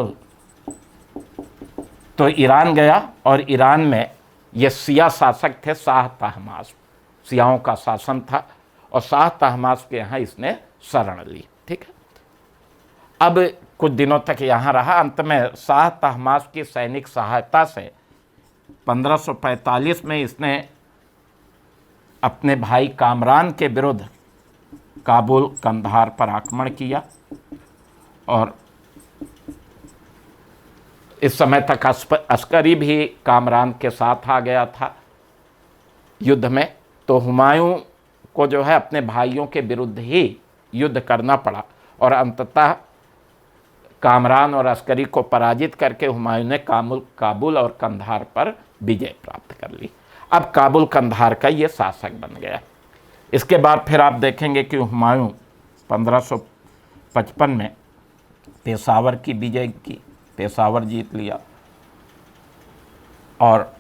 तो ईरान गया और ईरान में ये सिया शासक थे शाह तहमास्प, सियाओं का शासन था और शाह तहमास्प के यहाँ इसने शरण ली। ठीक है, अब कुछ दिनों तक यहाँ रहा। अंत में शाह तहमास्प की सैनिक सहायता से 1545 में इसने अपने भाई कामरान के विरुद्ध काबुल कंधार पर आक्रमण किया और इस समय तक अस्करी भी कामरान के साथ आ गया था युद्ध में। तो हुमायूं को जो है अपने भाइयों के विरुद्ध ही युद्ध करना पड़ा और अंततः कामरान और अस्करी को पराजित करके हुमायूं ने काबुल और कंधार पर विजय प्राप्त कर ली। अब काबुल कंधार का ये शासक बन गया। इसके बाद फिर आप देखेंगे कि हुमायूं 1555 में पेशावर की विजय की, पेशावर जीत लिया और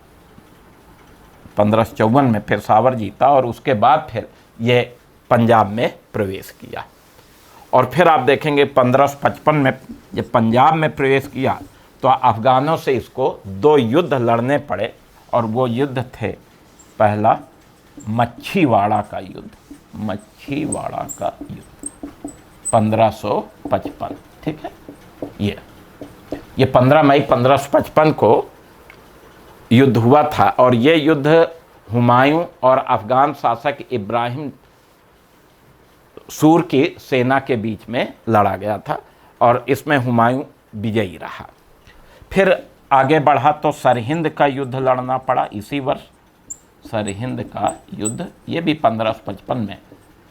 1554 में पेशावर जीता और उसके बाद फिर ये पंजाब में प्रवेश किया। और फिर आप देखेंगे 1555 में जब पंजाब में प्रवेश किया तो अफ़गानों से इसको 2 युद्ध लड़ने पड़े और वो युद्ध थे, पहला मच्छीवाड़ा का युद्ध, मच्छीवाड़ा का युद्ध 1555। ठीक है, ये 15 मई 1555 को युद्ध हुआ था और ये युद्ध हुमायूं और अफ़गान शासक इब्राहिम सूर की सेना के बीच में लड़ा गया था और इसमें हुमायूं विजयी रहा। फिर आगे बढ़ा तो सरहिंद का युद्ध लड़ना पड़ा इसी वर्ष। सरहिंद का युद्ध ये भी 1555 में,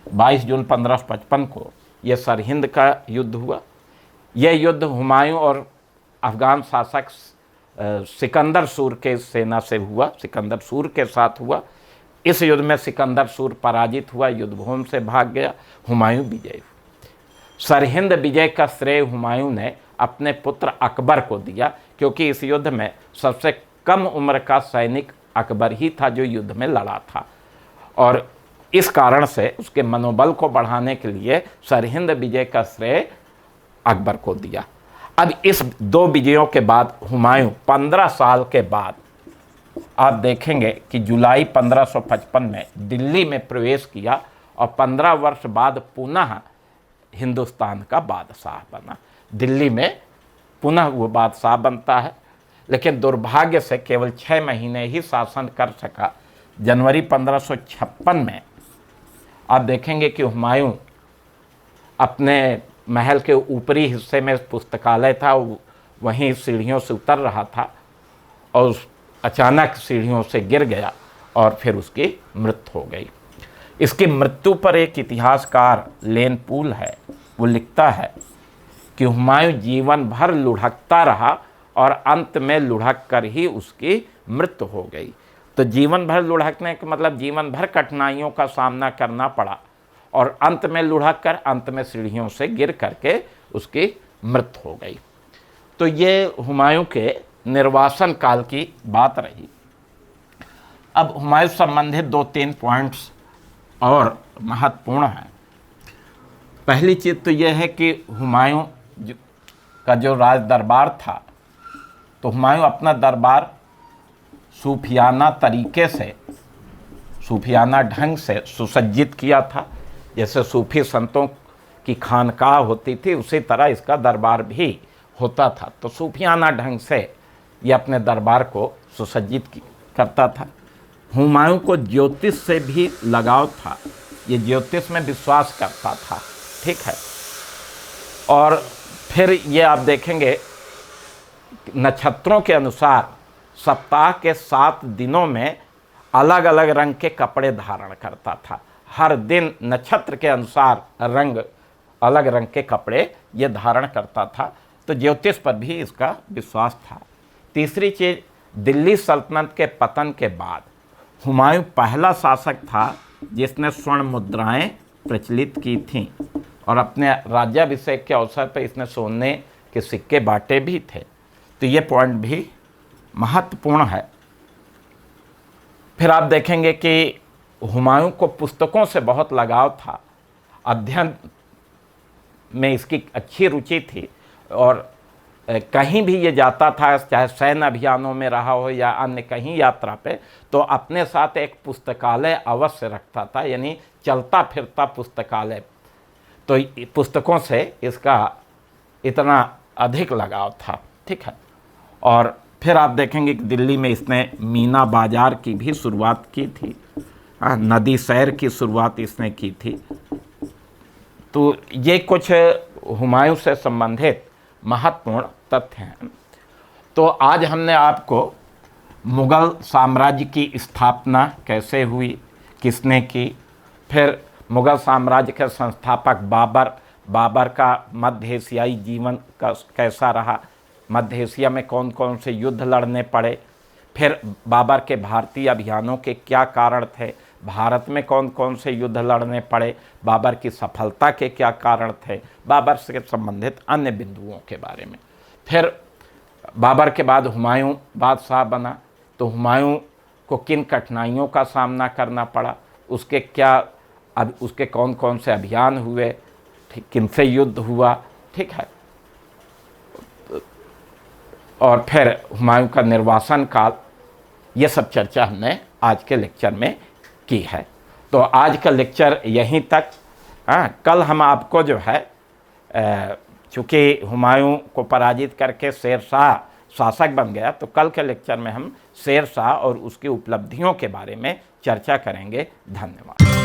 22 जून 1555 को ये सरहिंद का युद्ध हुआ। यह युद्ध हुमायूं और अफ़गान शासक सिकंदर सूर के सेना से हुआ, सिकंदर सूर के साथ हुआ। इस युद्ध में सिकंदर सूर पराजित हुआ, युद्धभूमि से भाग गया, हुमायूं विजयी। सरहिंद विजय का श्रेय हुमायूं ने अपने पुत्र अकबर को दिया क्योंकि इस युद्ध में सबसे कम उम्र का सैनिक अकबर ही था जो युद्ध में लड़ा था और इस कारण से उसके मनोबल को बढ़ाने के लिए सरहिंद विजय का श्रेय अकबर को दिया। अब इस 2 विजयों के बाद हुमायूं 15 साल के बाद आप देखेंगे कि जुलाई 1555 में दिल्ली में प्रवेश किया और 15 वर्ष बाद पुनः हिंदुस्तान का बादशाह बना। दिल्ली में पुनः वो बादशाह बनता है, लेकिन दुर्भाग्य से केवल 6 महीने ही शासन कर सका। जनवरी 1556 में आप देखेंगे कि हुमायूं अपने महल के ऊपरी हिस्से में पुस्तकालय था, वहीं सीढ़ियों से उतर रहा था और अचानक सीढ़ियों से गिर गया और फिर उसकी मृत्यु हो गई। इसकी मृत्यु पर एक इतिहासकार लेन पूल है, वो लिखता है कि हुमायूं जीवन भर लुढ़कता रहा और अंत में लुढ़क कर ही उसकी मृत्यु हो गई। तो जीवन भर लुढ़कने का मतलब जीवन भर कठिनाइयों का सामना करना पड़ा और अंत में लुढ़क कर अंत में सीढ़ियों से गिर करके उसकी मृत्यु हो गई। तो ये हुमायूं के निर्वासन काल की बात रही। अब हुमायूं संबंधित 2-3 पॉइंट्स और महत्वपूर्ण हैं। पहली चीज़ तो यह है कि हुमायूं का जो राज दरबार था, तो हुमायूं अपना दरबार सूफियाना तरीके से, सूफियाना ढंग से सुसज्जित किया था। जैसे सूफी संतों की खानकाह होती थी, उसी तरह इसका दरबार भी होता था। तो सूफियाना ढंग से ये अपने दरबार को सुसज्जित करता था। हुमायूं को ज्योतिष से भी लगाव था, ये ज्योतिष में विश्वास करता था, ठीक है। और फिर ये आप देखेंगे नक्षत्रों के अनुसार सप्ताह के 7 दिनों में अलग अलग रंग के कपड़े धारण करता था। हर दिन नक्षत्र के अनुसार रंग, अलग रंग के कपड़े ये धारण करता था। तो ज्योतिष पर भी इसका विश्वास था। तीसरी चीज़, दिल्ली सल्तनत के पतन के बाद हुमायूं पहला शासक था जिसने स्वर्ण मुद्राएं प्रचलित की थीं और अपने राज्याभिषेक के अवसर पर इसने सोने के सिक्के बांटे भी थे। तो ये पॉइंट भी महत्वपूर्ण है। फिर आप देखेंगे कि हुमायूं को पुस्तकों से बहुत लगाव था, अध्ययन में इसकी अच्छी रुचि थी और कहीं भी ये जाता था, चाहे सैन्य अभियानों में रहा हो या अन्य कहीं यात्रा पे, तो अपने साथ एक पुस्तकालय अवश्य रखता था, यानी चलता फिरता पुस्तकालय। तो पुस्तकों से इसका इतना अधिक लगाव था, ठीक है। और फिर आप देखेंगे कि दिल्ली में इसने मीना बाजार की भी शुरुआत की थी, नदी सैर की शुरुआत इसने की थी। तो ये कुछ हुमायूं से संबंधित महत्वपूर्ण तथ्य हैं। तो आज हमने आपको मुग़ल साम्राज्य की स्थापना कैसे हुई, किसने की, फिर मुग़ल साम्राज्य के संस्थापक बाबर का मध्य एशियाई जीवन का कैसा रहा, मध्य एशिया में कौन कौन से युद्ध लड़ने पड़े, फिर बाबर के भारतीय अभियानों के क्या कारण थे, भारत में कौन कौन से युद्ध लड़ने पड़े, बाबर की सफलता के क्या कारण थे, बाबर से संबंधित अन्य बिंदुओं के बारे में। फिर बाबर के बाद हुमायूं बादशाह बना, तो हुमायूं को किन कठिनाइयों का सामना करना पड़ा, उसके क्या, अब उसके कौन कौन से अभियान हुए, ठीक, किनसे युद्ध हुआ, ठीक है। और फिर हुमायूं का निर्वासन काल, ये सब चर्चा हमने आज के लेक्चर में की है। तो आज का लेक्चर यहीं तक। कल हम आपको जो है, चूँकि हुमायूं को पराजित करके शेर शाह शासक बन गया, तो कल के लेक्चर में हम शेर शाह और उसकी उपलब्धियों के बारे में चर्चा करेंगे। धन्यवाद।